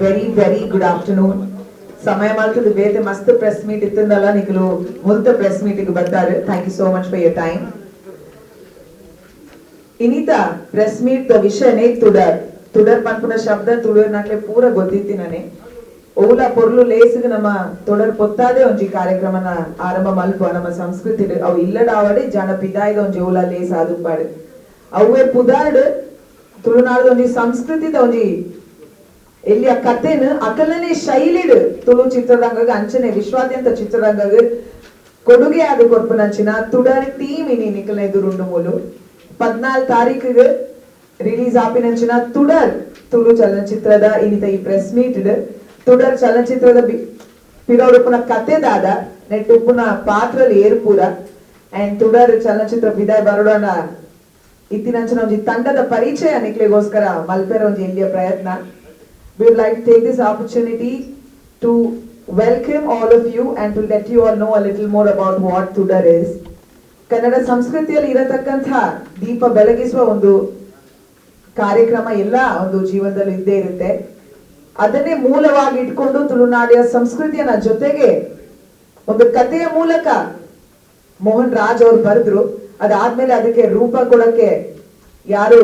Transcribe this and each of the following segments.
Very very good afternoon. ಸಮಯ ಮಾಡ್ತದೆ ಬೇತೆ ಮಸ್ತ್ ಪ್ರೆಸ್ ಮೀಟ್ ಇತ್ತಂದಲ್ಲ ನಿಖಲು ಮುಲ್ತ ಪ್ರೆಸ್ ಮೀಟಿಗೆ ಬರ್ತಾರೆ. Thank you so much for your time. ಇನ್ನಿತ ಪ್ರೆಸ್ ಮೀಟ್ ವಿಷಯನೇ ತುಡರ್. ತುಡರ್ ಪನ್ಪುನ ಶಬ್ದ ತುಡರ್ ನಾಕ್ಲೆ ಪೂರ ಗೊತ್ತಿತ್ತಿನೇ ಓಲ ಪೊರ್ಲು ಲೇಸಿಗೆ ನಮ್ಮ ತೊಡರ್ ಪೊತ್ತಾದೆ ಒಂಜಿ ಕಾರ್ಯಕ್ರಮನ ಆರಂಭ ಮಲ್ಪ ನಮ್ಮ ಸಂಸ್ಕೃತಿ ಅವು ಇಲ್ಲಡಾವಡೆ ಜನ ಪಿದಾಯ್ದ ಒಂಜಿ ಓಲ ಲೇಸ್ ಆದುಪಾಡು ಅವೇ ಪುದಾರ್ಡ್ ತುಳುನಾಡು ಒಂಜಿ ಸಂಸ್ಕೃತಿದ ಒಂಜಿ ಎಲ್ಲಿಯ ಕಥೆನ ಅಕಲನೆ ಶೈಲಿಡ್ ತುಳು ಚಿತ್ರರಂಗಗ ಅಂಚನೆ ವಿಶ್ವಾದ್ಯಂತ ಚಿತ್ರರಂಗಗ ಕೊಡುಗೆ ಆದ ಕೊರ್ಪುನಂಚಿನ ತುಡರ್ ಟೀಮ್ ಇನಿ ನಿಕಲ್ನ ಎದುರುಂಡು ಮೂಲು 14 ತಾರೀಕಿಗೆ ರಿಲೀಸ್ ಆಪಿನಂಚಿನ ತುಡರ್ ತುಳು ಚಲನಚಿತ್ರದ ಇನ್ನಿತ ಈ ಪ್ರೆಸ್ ಮೀಟ್ ತುಡರ್ ಚಲನಚಿತ್ರದ ಪಿರೋಡುಪುನ ಕಥೆದಾದ ನೆಟ್ ಉಪ್ಪುನ ಪಾತ್ರಲಿ ಏರ್ಪೂರ ಅಂಡ್ ತುಡರ್ ಚಲನಚಿತ್ರ ಬಿದಾಯ ಬರೋಣ ಇತ್ತಿನಂಚಿನ ಒಂಜಿ ತಂಡದ ಪರಿಚಯ ನಿಕ್ಲೆಗೋಸ್ಕರ ಮಲ್ಪೆರ ಒಂಜಿ ಎಲ್ಲಿಯ ಪ್ರಯತ್ನ. We would like to take this opportunity to welcome all of you and to let you all know a little more about what Tudar is. Kannada ಸಂಸ್ಕೃತಿಯಲ್ಲಿ ಇರತಕ್ಕಂಥ ದೀಪ ಬೆಳಗಿಸುವ ಒಂದು ಕಾರ್ಯಕ್ರಮ ಎಲ್ಲ ಒಂದು ಜೀವನದಲ್ಲಿ ಇದ್ದೇ ಇರುತ್ತೆ. ಅದನ್ನೇ ಮೂಲವಾಗಿ ಇಟ್ಕೊಂಡು ತುಳುನಾಡಿನ ಸಂಸ್ಕೃತಿಯನ್ನ ಜೊತೆಗೆ ಒಂದು ಕಥೆಯ ಮೂಲಕ ಮೋಹನ್ ರಾಜ್ ಅವರು ಬರೆದ್ರು. ಅದಾದ್ಮೇಲೆ ಅದಕ್ಕೆ ರೂಪ ಕೊಡಕ್ಕೆ ಯಾರು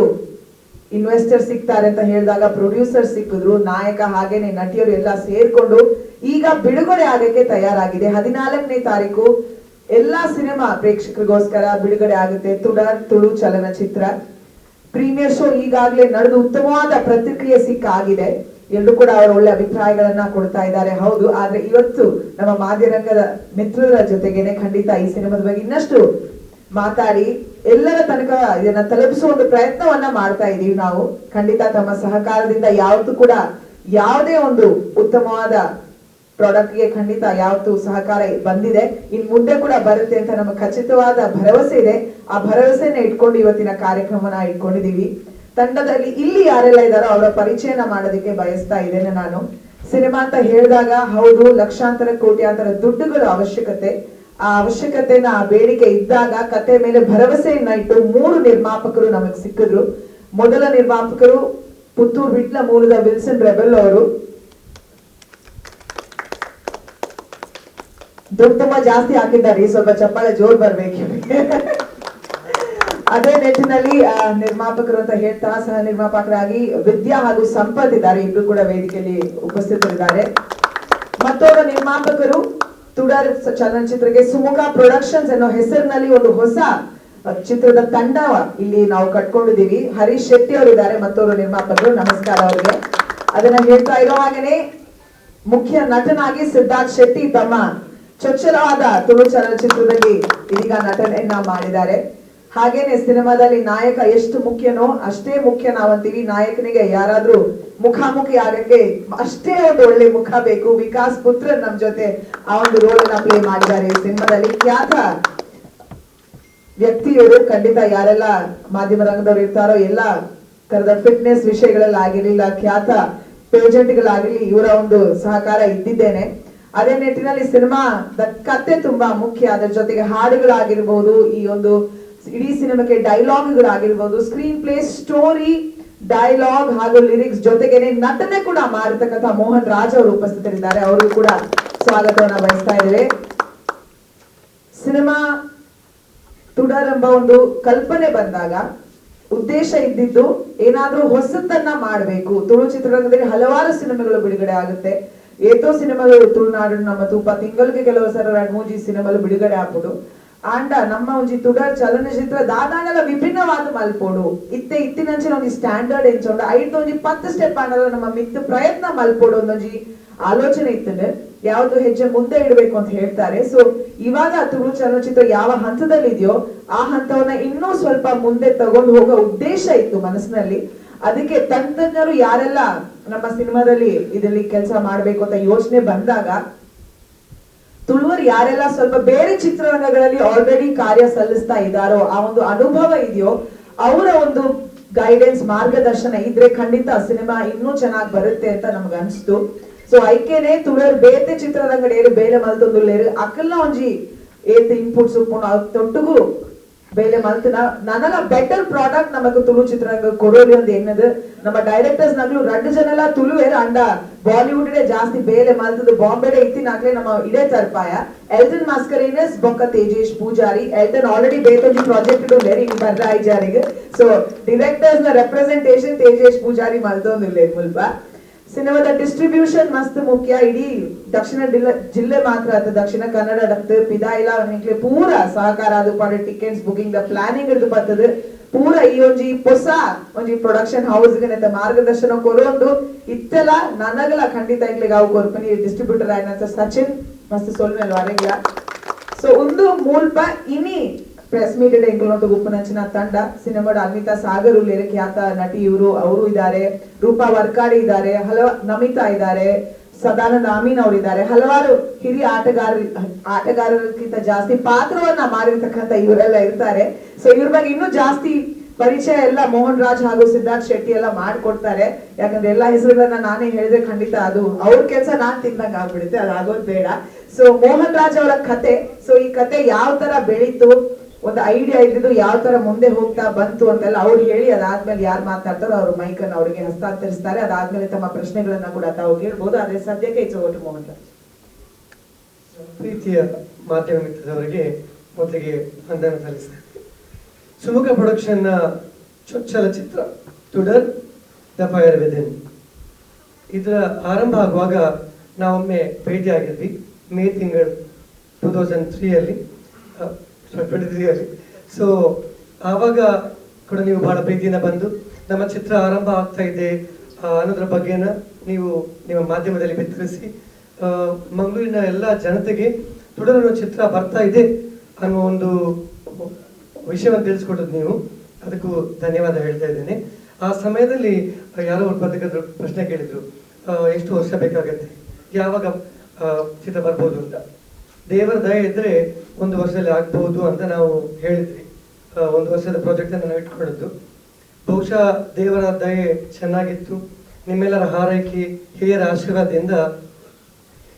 ಇನ್ವೆಸ್ಟರ್ ಸಿಗ್ತಾರೆ ಅಂತ ಹೇಳಿದಾಗ ಪ್ರೊಡ್ಯೂಸರ್ ಸಿಕ್ಕಿದ್ರು, ನಾಯಕ ಹಾಗೇನೆ ನಟಿಯರು ಎಲ್ಲ ಸೇರ್ಕೊಂಡು ಈಗ ಬಿಡುಗಡೆ ಆಗಕ್ಕೆ ತಯಾರಾಗಿದೆ. 14ನೇ ತಾರೀಕು ಎಲ್ಲಾ ಸಿನಿಮಾ ಪ್ರೇಕ್ಷಕರಿಗೋಸ್ಕರ ಬಿಡುಗಡೆ ಆಗುತ್ತೆ ತುಡರ್ ತುಳು ಚಲನಚಿತ್ರ. ಪ್ರೀಮಿಯರ್ ಶೋ ಈಗಾಗಲೇ ನಡೆದು ಉತ್ತಮವಾದ ಪ್ರತಿಕ್ರಿಯೆ ಸಿಕ್ಕಾಗಿದೆ. ಎಲ್ಲರೂ ಕೂಡ ಅವರ ಒಳ್ಳೆ ಅಭಿಪ್ರಾಯಗಳನ್ನ ಕೊಡ್ತಾ ಇದ್ದಾರೆ. ಹೌದು, ಆದ್ರೆ ಇವತ್ತು ನಮ್ಮ ಮಾಧ್ಯಮರಂಗದ ಮಿತ್ರರ ಜೊತೆಗೇನೆ ಖಂಡಿತ ಈ ಸಿನಿಮಾದ ಬಗ್ಗೆ ಇನ್ನಷ್ಟು ಮಾತಾಡಿ ಎಲ್ಲರ ತನಕ ಇದನ್ನ ತಲುಪಿಸುವ ಒಂದು ಪ್ರಯತ್ನವನ್ನ ಮಾಡ್ತಾ ಇದೀವಿ ನಾವು. ಖಂಡಿತ ತಮ್ಮ ಸಹಕಾರದಿಂದ ಯಾವತ್ತೂ ಕೂಡ ಯಾವುದೇ ಒಂದು ಉತ್ತಮವಾದ ಪ್ರಾಡಕ್ಟ್ಗೆ ಖಂಡಿತ ಯಾವತ್ತೂ ಸಹಕಾರ ಬಂದಿದೆ, ಇನ್ ಮುಂದೆ ಕೂಡ ಬರುತ್ತೆ ಅಂತ ನಮಗೆ ಖಚಿತವಾದ ಭರವಸೆ ಇದೆ. ಆ ಭರವಸೆನ ಇಟ್ಕೊಂಡು ಇವತ್ತಿನ ಕಾರ್ಯಕ್ರಮನ ಇಟ್ಕೊಂಡಿದೀವಿ. ತಂಡದಲ್ಲಿ ಇಲ್ಲಿ ಯಾರೆಲ್ಲ ಇದ್ದಾರೋ ಅವರ ಪರಿಚಯನ ಮಾಡೋದಕ್ಕೆ ಬಯಸ್ತಾ ಇದ್ದೇನೆ ನಾನು. ಸಿನಿಮಾ ಅಂತ ಹೇಳಿದಾಗ ಹೌದು, ಲಕ್ಷಾಂತರ ಕೋಟ್ಯಾಂತರ ದುಡ್ಡುಗಳ ಅವಶ್ಯಕತೆ, ಆ ಅವಶ್ಯಕತೆನ ಆ ಬೇಡಿಕೆ ಇದ್ದಾಗ ಕತೆ ಮೇಲೆ ಭರವಸೆಯನ್ನ ಇಟ್ಟು 3 ನಿರ್ಮಾಪಕರು ನಮಗೆ ಸಿಕ್ಕಿದ್ರು. ಮೊದಲ ನಿರ್ಮಾಪಕರು ಪುತ್ತೂರು ವಿಟ್ಲ ಮೂಲದ ವಿಲ್ಸನ್ ರೆಬೆಲ್ ಅವರು. ದುಡ್ಡು ತುಂಬಾ ಜಾಸ್ತಿ ಹಾಕಿದ್ದಾರೆ, ಸ್ವಲ್ಪ ಚಪ್ಪಾಳೆ ಜೋರ್ ಬರ್ಬೇಕು. ಅದೇ ನಿಟ್ಟಿನಲ್ಲಿ ನಿರ್ಮಾಪಕರು ಅಂತ ಹೇಳ್ತಾ ಸಹ ನಿರ್ಮಾಪಕರಾಗಿ ವಿದ್ಯಾ ಹಾಗೂ ಸಂಪತ್ ಇದ್ದಾರೆ, ಇಬ್ರು ಕೂಡ ವೇದಿಕೆಯಲ್ಲಿ ಉಪಸ್ಥಿತರಿದ್ದಾರೆ. ಮತ್ತೋರ್ವ ನಿರ್ಮಾಪಕರು ತುಡರ್ ಚಲನಚಿತ್ರಕ್ಕೆ ಸುಮುಖ ಪ್ರೊಡಕ್ಷನ್ಸ್ ಅನ್ನೋ ಹೆಸರಿನಲ್ಲಿ ಒಂದು ಹೊಸ ಚಿತ್ರದ ತಂಡ ಇಲ್ಲಿ ನಾವು ಕಟ್ಕೊಂಡಿದೀವಿ. ಹರೀಶ್ ಶೆಟ್ಟಿ ಅವರು ಇದ್ದಾರೆ ಮತ್ತೋರ್ವ ನಿರ್ಮಾಪಕರು, ನಮಸ್ಕಾರ ಅವರಿಗೆ. ಅದನ್ನ ಹೇಳ್ತಾ ಇರೋ ಹಾಗೇನೆ ಮುಖ್ಯ ನಟನಾಗಿ ಸಿದ್ಧಾರ್ಥ್ ಶೆಟ್ಟಿ ತಮ್ಮ ಚೊಚ್ಚಲವಾದ ತುಳು ಚಲನಚಿತ್ರದಲ್ಲಿ ಇದೀಗ ನಟನೆಯನ್ನ ಮಾಡಿದ್ದಾರೆ. ಹಾಗೇನೆ ಸಿನಿಮಾದಲ್ಲಿ ನಾಯಕ ಎಷ್ಟು ಮುಖ್ಯನೋ ಅಷ್ಟೇ ಮುಖ್ಯ ನಾವಂತೀವಿ. ನಾಯಕನಿಗೆ ಯಾರಾದ್ರೂ ಮುಖಾಮುಖಿ ಆಗಕ್ಕೆ ಅಷ್ಟೇ ಒಂದು ಒಳ್ಳೆ ಮುಖ ಬೇಕು. ವಿಕಾಸ್ ಪುತ್ರ ನಮ್ ಜೊತೆ ಆ ಒಂದು ರೋಲ್ ಅನ್ನ ಪ್ಲೇ ಮಾಡಿದ್ದಾರೆ ಈ ಸಿನಿಮಾದಲ್ಲಿ. ಖ್ಯಾತ ವ್ಯಕ್ತಿಯವರು, ಖಂಡಿತ ಯಾರೆಲ್ಲ ಮಾಧ್ಯಮ ರಂಗದವ್ರು ಇರ್ತಾರೋ ಎಲ್ಲ ತರದ ಫಿಟ್ನೆಸ್ ವಿಷಯಗಳಲ್ಲಿ ಆಗಿರ್ಲಿಲ್ಲ, ಖ್ಯಾತ ಪೇಜೆಂಟ್ಗಳಾಗಿರ್ಲಿ, ಇವರ ಒಂದು ಸಹಕಾರ ಇದ್ದಿದ್ದೇನೆ. ಅದೇ ನಿಟ್ಟಿನಲ್ಲಿ ಸಿನಿಮಾದ ಕತೆ ತುಂಬಾ ಮುಖ್ಯ. ಅದರ ಜೊತೆಗೆ ಹಾಡುಗಳಾಗಿರ್ಬಹುದು, ಈ ಒಂದು ಇಡೀ ಸಿನಿಮಾಕ್ಕೆ ಡೈಲಾಗ್ಗಳಾಗಿರ್ಬೋದು, ಸ್ಕ್ರೀನ್ ಪ್ಲೇ, ಸ್ಟೋರಿ, ಡೈಲಾಗ್ ಹಾಗೂ ಲಿರಿಕ್ಸ್ ಜೊತೆಗೇನೆ ನಟನೆ ಕೂಡ ಮಾಡಿರ್ತಕ್ಕಂಥ ಮೋಹನ್ ರಾಜ್ ಅವರು ಉಪಸ್ಥಿತರಿದ್ದಾರೆ. ಅವರು ಕೂಡ ಸ್ವಾಗತವನ್ನ ಬಯಸ್ತಾ ಇದ್ದೇವೆ. ಸಿನಿಮಾ ತುಡರ್ ಎಂಬ ಒಂದು ಕಲ್ಪನೆ ಬಂದಾಗ ಉದ್ದೇಶ ಇದ್ದಿದ್ದು ಏನಾದ್ರೂ ಹೊಸತನ್ನ ಮಾಡಬೇಕು. ತುಳು ಚಿತ್ರರಂಗದಲ್ಲಿ ಹಲವಾರು ಸಿನಿಮಾಗಳು ಬಿಡುಗಡೆ ಆಗುತ್ತೆ. ಏತೋ ಸಿನಿಮಾಗಳು ತುಳುನಾಡು ನಮ್ಮ ತೂಪ ತಿಂಗಳಿಗೆ ಕೆಲವು ಸಲ 2-3 ಸಿನಿಮಾలు ಬಿಡುಗಡೆ ಆಪುಡು. ಆಂಡ ನಮ್ಮ ಒಂಜಿ ತುಡರ್ ಚಲನಚಿತ್ರ ದಾದಾಂಡಲ ವಿಭಿನ್ನವಾದ ಮಲ್ಪೋಡು ಇತ್ತಿನಂಚಿನ ಒಂಜಿ ಸ್ಟ್ಯಾಂಡರ್ಡ್ ಎಂಚೋಂಡ ಐದು ಒಂಜಿ 10 ಸ್ಟೆಪ್ ಆಂಡಲ ನಮ್ಮ ಮಿತ್ತು ಪ್ರಯತ್ನ ಮಲ್ಪೋಡು ಒಂದೊಂಜಿ ಆಲೋಚನೆ ಇತ್ತದೆ. ಯಾವ್ದು ಹೆಜ್ಜೆ ಮುಂದೆ ಇಡಬೇಕು ಅಂತ ಹೇಳ್ತಾರೆ. ಸೊ ಇವಾಗ ತುಳು ಚಲನಚಿತ್ರ ಯಾವ ಹಂತದಲ್ಲಿ ಇದೆಯೋ ಆ ಹಂತವನ್ನ ಇನ್ನೂ ಸ್ವಲ್ಪ ಮುಂದೆ ತಗೊಂಡು ಹೋಗೋ ಉದ್ದೇಶ ಇತ್ತು ಮನಸ್ಸಿನಲ್ಲಿ. ಅದಕ್ಕೆ ತಂತ್ರಜ್ಞರು ಯಾರೆಲ್ಲ ನಮ್ಮ ಸಿನಿಮಾದಲ್ಲಿ ಇದರಲ್ಲಿ ಕೆಲಸ ಮಾಡ್ಬೇಕು ಅಂತ ಯೋಚನೆ ಬಂದಾಗ ತುಳುವರು ಯಾರೆಲ್ಲ ಸ್ವಲ್ಪ ಬೇರೆ ಚಿತ್ರರಂಗಗಳಲ್ಲಿ ಆಲ್ರೆಡಿ ಕಾರ್ಯ ಸಲ್ಲಿಸ್ತಾ ಇದ್ದಾರೋ, ಆ ಒಂದು ಅನುಭವ ಇದೆಯೋ, ಅವರ ಒಂದು ಗೈಡೆನ್ಸ್ ಮಾರ್ಗದರ್ಶನ ಇದ್ರೆ ಖಂಡಿತ ಸಿನಿಮಾ ಇನ್ನೂ ಚೆನ್ನಾಗಿ ಬರುತ್ತೆ ಅಂತ ನಮ್ಗೆ ಅನ್ಸ್ತು. ಸೊ ಐಕೆನೆ ತುಳುವರು ಬೇತೆ ಚಿತ್ರರಂಗಡೇರು ಬೇಲೆ ಮಲ್ತೊಂದುಲ್ಲೇರು ಅಕಲ್ನ ಒಂಜಿ ಏತ್ ಇನ್ಪುಟ್ಸ್ ತೊಟ್ಟುಗು ಬೇಲೆ ಮಲ್ತನ ನನ್ನಲ್ಲ ಬೆಟರ್ ಪ್ರಾಡಕ್ಟ್ ನಮಕ್ ತುಳು ಚಿತ್ರರಂಗ ಕೊಡೋಲಿ ಅಂತ ಏನದು ನಮ್ಮ ಡೈರೆಕ್ಟರ್ಸ್ ನಗ್ಲು 2 ಜನಲ ತುಳುವೇರ್ ಅಂಡ ಬಾಲಿವುಡ್ ಜಾಸ್ತಿ ಬೇಲೆ ಮಲ್ತದು ಬಾಂಬೆಡೆ ಇತ್ತಿನಾಗ್ಲೇ ನಮ್ಮ ಇಡೇ ತರ್ಪಾಯ ಎಲ್ಟನ್ ಮಾಸ್ಕರಿನಸ್ ಬೊಕ್ಕ ತೇಜೇಶ್ ಪೂಜಾರಿ ಎಲ್ಟನ್ ಆಲ್ರೆಡಿ ಬೇತೊಂದು ಪ್ರಾಜೆಕ್ಟ್ ಲೆರಿ ಬರ್ರ ಐಜಾರಿಗೆ ಸೊ ಡೈರೆಕ್ಟರ್ಸ್ ನ ರೆಪ್ರೆಸೆಂಟೇಷನ್ ತೇಜೇಶ್ ಪೂಜಾರಿ ಮಲ್ತೊಂದಿಲ್ಲ ಮುಲ್ಪ ಸಿನಿಮಾದ ಡಿಸ್ಟ್ರಿಬ್ಯೂಷನ್ ಮಸ್ತ್ ಮುಖ್ಯ ಇಡೀ ದಕ್ಷಿಣ ಜಿಲ್ಲೆ ಮಾತ್ರ ಆತ ದಕ್ಷಿಣ ಕನ್ನಡ ಪಿದಾಯಿಲ ಪೂರ ಸಹಕಾರ ಅದು ಪಾಡು ಟಿಕೆಟ್ಸ್ ಬುಕಿಂಗ್ ದ ಪ್ಲಾನಿಂಗ್ ಹಿಡಿದು ಬರ್ತದೆ ಪೂರ ಈ ಒಂಜಿ ಹೊಸ ಒಂಜಿ ಪ್ರೊಡಕ್ಷನ್ ಹೌಸ್ ಗೆ ಮಾರ್ಗದರ್ಶನ ಕೊರೊಂದು ಇತ್ತೆಲ್ಲ ನನಗಲ ಖಂಡಿತ ಇಗ್ಲಿಗೆ ಅವು ಕೊರ್ಪನಿ ಡಿಸ್ಟ್ರಿಬ್ಯೂಟರ್ ಆಯ್ನಂತ ಸಚಿನ್ ಮಸ್ತ್ ಸೊಲ್ಮೆಲ್ ವರೆಗಿಲ್ಲ ಸೊ ಒಂದು ಮೂಲ್ಪ ಇನಿ ಪ್ರೆಸ್ ಮೀಟ್ ಎಂಕುಲೊಂದು ಗುಪ್ಪುನಂಚಿನ ತಂಡ ಸಿನಿಮಾದ ಅನ್ವಿತಾ ಸಾಗರ್ ಉಲ್ಲೇರೆ ಖ್ಯಾತ ನಟಿ ಅವರು ಇದ್ದಾರೆ, ರೂಪಾ ವರ್ಕಾಡಿ ಇದ್ದಾರೆ, ನಮಿತಾ ಇದ್ದಾರೆ, ಸದಾನಂದ ಅಮೀನ್ ಅವರು ಇದ್ದಾರೆ, ಹಲವಾರು ಹಿರಿಯ ಆಟಗಾರರಿಗಿಂತ ಜಾಸ್ತಿ ಪಾತ್ರವನ್ನ ಮಾಡಿರ್ತಕ್ಕಂಥ ಇವರೆಲ್ಲ ಇರ್ತಾರೆ. ಸೊ ಇವ್ರ ಬಗ್ಗೆ ಇನ್ನೂ ಜಾಸ್ತಿ ಪರಿಚಯ ಎಲ್ಲ ಮೋಹನ್ ರಾಜ್ ಹಾಗೂ ಸಿದ್ಧಾರ್ಥ್ ಶೆಟ್ಟಿ ಎಲ್ಲ ಮಾಡ್ಕೊಡ್ತಾರೆ. ಯಾಕಂದ್ರೆ ಎಲ್ಲಾ ಹೆಸರುಗಳನ್ನ ನಾನೇ ಹೇಳಿದ್ರೆ ಖಂಡಿತ ಅದು ಅವ್ರ ಕೆಲಸ ನಾನ್ ತಿಂದಂಗ ಆಗ್ಬಿಡುತ್ತೆ, ಅದಾಗೋದ್ ಬೇಡ. ಸೊ ಮೋಹನ್ ರಾಜ್ ಅವರ ಕತೆ, ಸೊ ಈ ಕತೆ ಯಾವ ತರ ಬೆಳೀತು, ಒಂದು ಐಡಿಯಾ ಇದ್ದಿದ್ದು ಯಾವ ತರ ಮುಂದೆ ಹೋಗ್ತಾ ಬಂತು ಅಂತೆಲ್ಲ ಅವ್ರು ಹೇಳಿ ಅದಾದ್ಮೇಲೆ ಯಾರು ಮಾತಾಡ್ತಾರೋ ಅವ್ರ ಮೈಕ್ ಅನ್ನು ಅವರಿಗೆ ಹಸ್ತಾಂತರಿಸ್ತಾರೆ. ಅದಾದ್ಮೇಲೆ ತಮ್ಮ ಪ್ರಶ್ನೆಗಳನ್ನ ಕೂಡ ತಾವು ಕೇಳ್ಬೋದು. ಆದ್ರೆ ಸದ್ಯಕ್ಕೆ it's over to Mohan Raj. ಪ್ರೀತಿಯ ಮಾಧ್ಯಮ ಮಿತ್ರರವರಿಗೆ ಮೊದಲಿಗೆ ವಂದನ ಸಲ್ಲಿಸ್ತೇನೆ. ಸುಮುಖ ಪ್ರೊಡಕ್ಷನ್ ನ ಚೊಚ್ಚಲ ಚಿತ್ರ ಟುಡರ್ ದ ಫೈರ್ ವಿದಿನ್, ಇದರ ಆರಂಭ ಆಗುವಾಗ ನಾವೊಮ್ಮೆ ಭೇಟಿ ಆಗಿದ್ವಿ ಮೇ ತಿಂಗಳು 2023 ಅಲ್ಲಿ. ಸೊ ಆವಾಗ ಕೂಡ ನೀವು ಬಹಳ ಪ್ರೀತಿಯಿಂದ ಬಂದು ನಮ್ಮ ಚಿತ್ರ ಆರಂಭ ಆಗ್ತಾ ಇದೆ ಅನ್ನೋದ್ರ ಬಗ್ಗೆನ ನೀವು ನಿಮ್ಮ ಮಾಧ್ಯಮದಲ್ಲಿ ಬಿತ್ತರಿಸಿ ಮಂಗಳೂರಿನ ಎಲ್ಲ ಜನತೆಗೆ ಟುಡರ್ ಅನ್ನೋ ಚಿತ್ರ ಬರ್ತಾ ಇದೆ ಅನ್ನೋ ಒಂದು ವಿಷಯವನ್ನು ತಿಳಿಸ್ಕೊಟ್ಟದ್ದು ನೀವು, ಅದಕ್ಕೂ ಧನ್ಯವಾದ ಹೇಳ್ತಾ ಇದ್ದೇನೆ. ಆ ಸಮಯದಲ್ಲಿ ಯಾರೋ ಒಬ್ಬ ಪತ್ರಕರ್ತರು ಪ್ರಶ್ನೆ ಕೇಳಿದ್ರು, ಎಷ್ಟು ವರ್ಷ ಬೇಕಾಗತ್ತೆ, ಯಾವಾಗ ಚಿತ್ರ ಬರ್ಬೋದು ಅಂತ. ದೇವರ ದಯೆ ಇದ್ರೆ 1 ವರ್ಷದಲ್ಲಿ ಆಗ್ಬಹುದು ಅಂತ ನಾವು ಹೇಳಿದ್ವಿ. 1 ವರ್ಷದ ಪ್ರಾಜೆಕ್ಟ್ ಅನ್ನು ನಾವು ಇಟ್ಕೊಂಡಿದ್ದು. ಬಹುಶಃ ದೇವರ ದಯೆ ಚೆನ್ನಾಗಿತ್ತು, ನಿಮ್ಮೆಲ್ಲರ ಹಾರೈಕೆ ಹಿರಿಯರ ಆಶೀರ್ವಾದದಿಂದ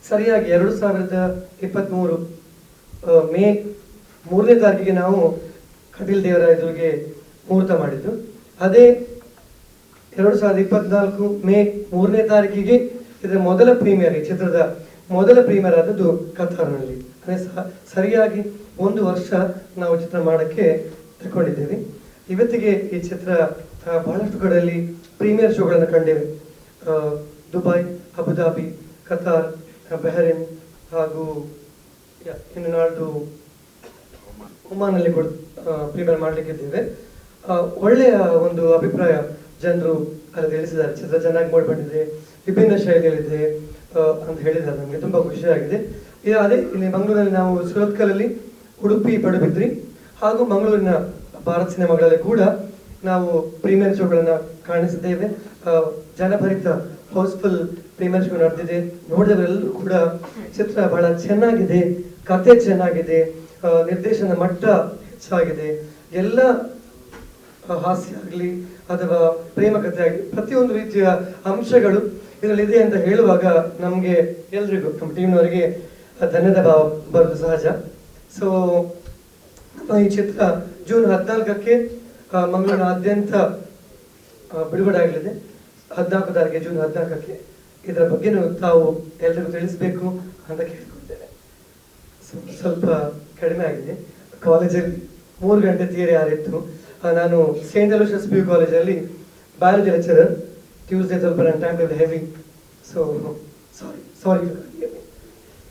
ಸರಿಯಾಗಿ 2023 ಮೇ 3ನೇ ತಾರೀಕಿಗೆ ನಾವು ಕಟೀಲ್ ದೇವರ ಎದುರಿಗೆ ಮುಹೂರ್ತ ಮಾಡಿದ್ದು. ಅದೇ 2024 ಮೇ 3ನೇ ತಾರೀಕಿಗೆ ಇದರ ಮೊದಲ ಪ್ರೀಮಿಯರ್, ಈ ಚಿತ್ರದ ಮೊದಲ ಪ್ರೀಮಿಯರ್ ಆದದ್ದು ಕತಾರ್ನಲ್ಲಿ. ಅಂದರೆ ಸರಿಯಾಗಿ 1 ವರ್ಷ ನಾವು ಚಿತ್ರ ಮಾಡೋಕ್ಕೆ ತಗೊಂಡಿದ್ದೇವೆ. ಇವತ್ತಿಗೆ ಈ ಚಿತ್ರ ಬಹಳಷ್ಟು ಕಡೆಯಲ್ಲಿ ಪ್ರೀಮಿಯರ್ ಶೋಗಳನ್ನು ಕಂಡಿವೆ. ದುಬೈ, ಅಬುದಾಬಿ, ಕತಾರ್, ಬೆಹರಿನ್ ಹಾಗೂ ಇನ್ನು ನಾಳ್ದು ಒಮಾನಲ್ಲಿ ಕೂಡ ಪ್ರೀಮಿಯರ್ ಮಾಡಲಿಕ್ಕಿದ್ದೇವೆ. ಒಳ್ಳೆಯ ಒಂದು ಅಭಿಪ್ರಾಯ ಜನರು ಅಲ್ಲಿ ತಿಳಿಸಿದ್ದಾರೆ. ಚಿತ್ರ ಚೆನ್ನಾಗಿ ಮೂಡಿ ಬಂದಿದೆ, ವಿಭಿನ್ನ ಶೈಲಿಯಲ್ಲಿದೆ ಅಂತ ಹೇಳಿದ್ದಾರೆ. ನಮಗೆ ತುಂಬಾ ಖುಷಿಯಾಗಿದೆ. ಅದೇ ಇಲ್ಲಿ ಮಂಗಳೂರಲ್ಲಿ ನಾವು ಸುರತ್ಕಲಲ್ಲಿ, ಉಡುಪಿ, ಪಡುಬಿದ್ರಿ ಹಾಗೂ ಮಂಗಳೂರಿನ ಭಾರತ್ ಸಿನಿಮಾಗಳಲ್ಲಿ ಕೂಡ ನಾವು ಪ್ರೀಮಿಯರ್ ಶೋಗಳನ್ನ ಕಾಣಿಸಿದ್ದೇವೆ. ಜನಭರಿತ ಹೌಸ್ಫುಲ್ ಪ್ರೀಮಿಯರ್ ಶೋ ನಡೆದಿದೆ. ನೋಡಿದವರೆಲ್ಲರೂ ಕೂಡ ಚಿತ್ರ ಬಹಳ ಚೆನ್ನಾಗಿದೆ, ಕತೆ ಚೆನ್ನಾಗಿದೆ, ನಿರ್ದೇಶನ ಮಟ್ಟ ಹೆಚ್ಚಾಗಿದೆ, ಎಲ್ಲ ಹಾಸ್ಯ ಆಗಲಿ ಅಥವಾ ಪ್ರೇಮ ಕಥೆ ಆಗಲಿ ಪ್ರತಿಯೊಂದು ರೀತಿಯ ಅಂಶಗಳು ಇದರಲ್ಲಿದೆ ಅಂತ ಹೇಳುವಾಗ ನಮಗೆ ಎಲ್ರಿಗೂ ನಮ್ಮ ಟೀಮ್ನವರಿಗೆ ಧನ್ಯದ ಭಾವ ಬರೋದು ಸಹಜ. ಸೊ ಈ ಚಿತ್ರ ಜೂನ್ 14ಕ್ಕೆ ಮಂಗಳೂರಿನಾದ್ಯಂತ ಬಿಡುಗಡೆ ಆಗಲಿದೆ. 14 ತಾರೀಕಿಗೆ ಜೂನ್ 14ಕ್ಕೆ ಇದರ ಬಗ್ಗೆ ತಾವು ಎಲ್ರಿಗೂ ತಿಳಿಸ್ಬೇಕು ಅಂತ ಕೇಳ್ಕೊಳ್ತೇನೆ. ಸ್ವಲ್ಪ ಕಡಿಮೆ ಆಗಿದೆ. ಕಾಲೇಜಲ್ಲಿ 3 ಗಂಟೆ ಥಿಯರಿ ಆರಿತ್ತು. ನಾನು ಸೇಂಟ್ ಅಲೋಷಿಯಸ್ PU ಕಾಲೇಜಲ್ಲಿ ಬಯಾಲಜಿ ಲೆಕ್ಚರರ್. ಟ್ಯೂಸ್ಡೇ ಸ್ವಲ್ಪ ನನ್ನ time table heavy, so sorry.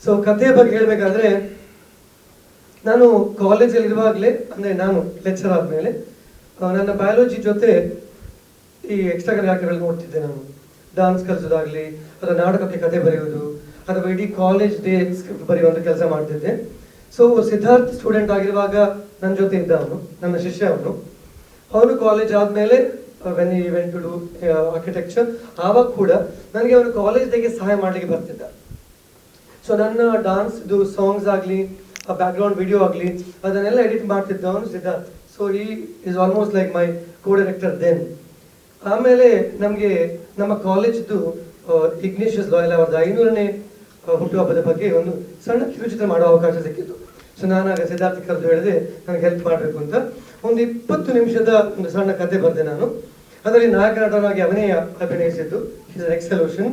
So ಕಥೆಯ ಬಗ್ಗೆ ಹೇಳ್ಬೇಕಾದ್ರೆ, ನಾನು ಕಾಲೇಜಲ್ಲಿ ಇರುವಾಗಲೇ, ಅಂದರೆ ನಾನು ಲೆಕ್ಚರ್ ಆದಮೇಲೆ ನನ್ನ ಬಯಾಲಜಿ ಜೊತೆ ಈ ಎಕ್ಸ್ಟ್ರಾ ಕರಿಕ್ಯುಲರ್ ನೋಡ್ತಿದ್ದೆ. ನಾನು ಡಾನ್ಸ್ ಕಲಿಸೋದಾಗ್ಲಿ ಅಥವಾ ನಾಟಕಕ್ಕೆ ಕತೆ ಬರೆಯುವುದು ಅಥವಾ ಇಡೀ ಕಾಲೇಜ್ ಡೇ ಸ್ಕ್ರಿಪ್ಟ್ ಬರೆಯುವಂಥ ಕೆಲಸ ಮಾಡ್ತಿದ್ದೆ. ಸೊ ಸಿದ್ಧಾರ್ಥ್ ಸ್ಟೂಡೆಂಟ್ ಆಗಿರುವಾಗ ನನ್ನ ಜೊತೆ ಇದ್ದ ಅವನು, ನನ್ನ ಶಿಷ್ಯ ಅವನು ಕಾಲೇಜ್ ಆದಮೇಲೆ when he went to do architecture, ಆವಾಗ ಕೂಡ ನನಗೆ ಅವನು ಕಾಲೇಜ್ ಡೇಗೆ ಸಹಾಯ ಮಾಡಲಿಕ್ಕೆ ಬರ್ತಿದ್ದ. ಸೊ ನನ್ನ ಡಾನ್ಸ್ದು ಸಾಂಗ್ಸ್ ಆಗಲಿ, ಬ್ಯಾಕ್ಗ್ರೌಂಡ್ ವಿಡಿಯೋ ಆಗಲಿ ಅದನ್ನೆಲ್ಲ ಎಡಿಟ್ ಮಾಡ್ತಿದ್ದ ಅವನು ಸಿದ್ಧಾರ್ಥ್. ಸೊ ಈ is almost like my co director then. ಆಮೇಲೆ ನಮಗೆ ನಮ್ಮ ಕಾಲೇಜ್ದು ಇಗ್ನೇಷಿಯಸ್ ಲಾಯಲ್ ಅವರದ್ದು 500ನೇ ಹುಟ್ಟುಹಬ್ಬದ ಬಗ್ಗೆ ಒಂದು ಸಣ್ಣ ಕಿರುಚಿತ್ರ ಮಾಡೋ ಅವಕಾಶ ಸಿಕ್ಕಿತ್ತು. ಸೊ ನಾನಾಗ ಸಿದ್ಧಾರ್ಥ ಕರೆದು ಹೇಳಿದೆ ನನಗೆ ಹೆಲ್ಪ್ ಮಾಡಬೇಕು ಅಂತ. ಒಂದು 20 ನಿಮಿಷದ ಒಂದು ಸಣ್ಣ ಕತೆ ಬರೆದೆ ನಾನು. ಅದರಲ್ಲಿ ನಾಯಕ ನಟನಾಗಿ ಅವನೇ ಅಭಿನಯಿಸಿದ್ದು. Is an ಎಕ್ಸಲ್ಯೂಷನ್.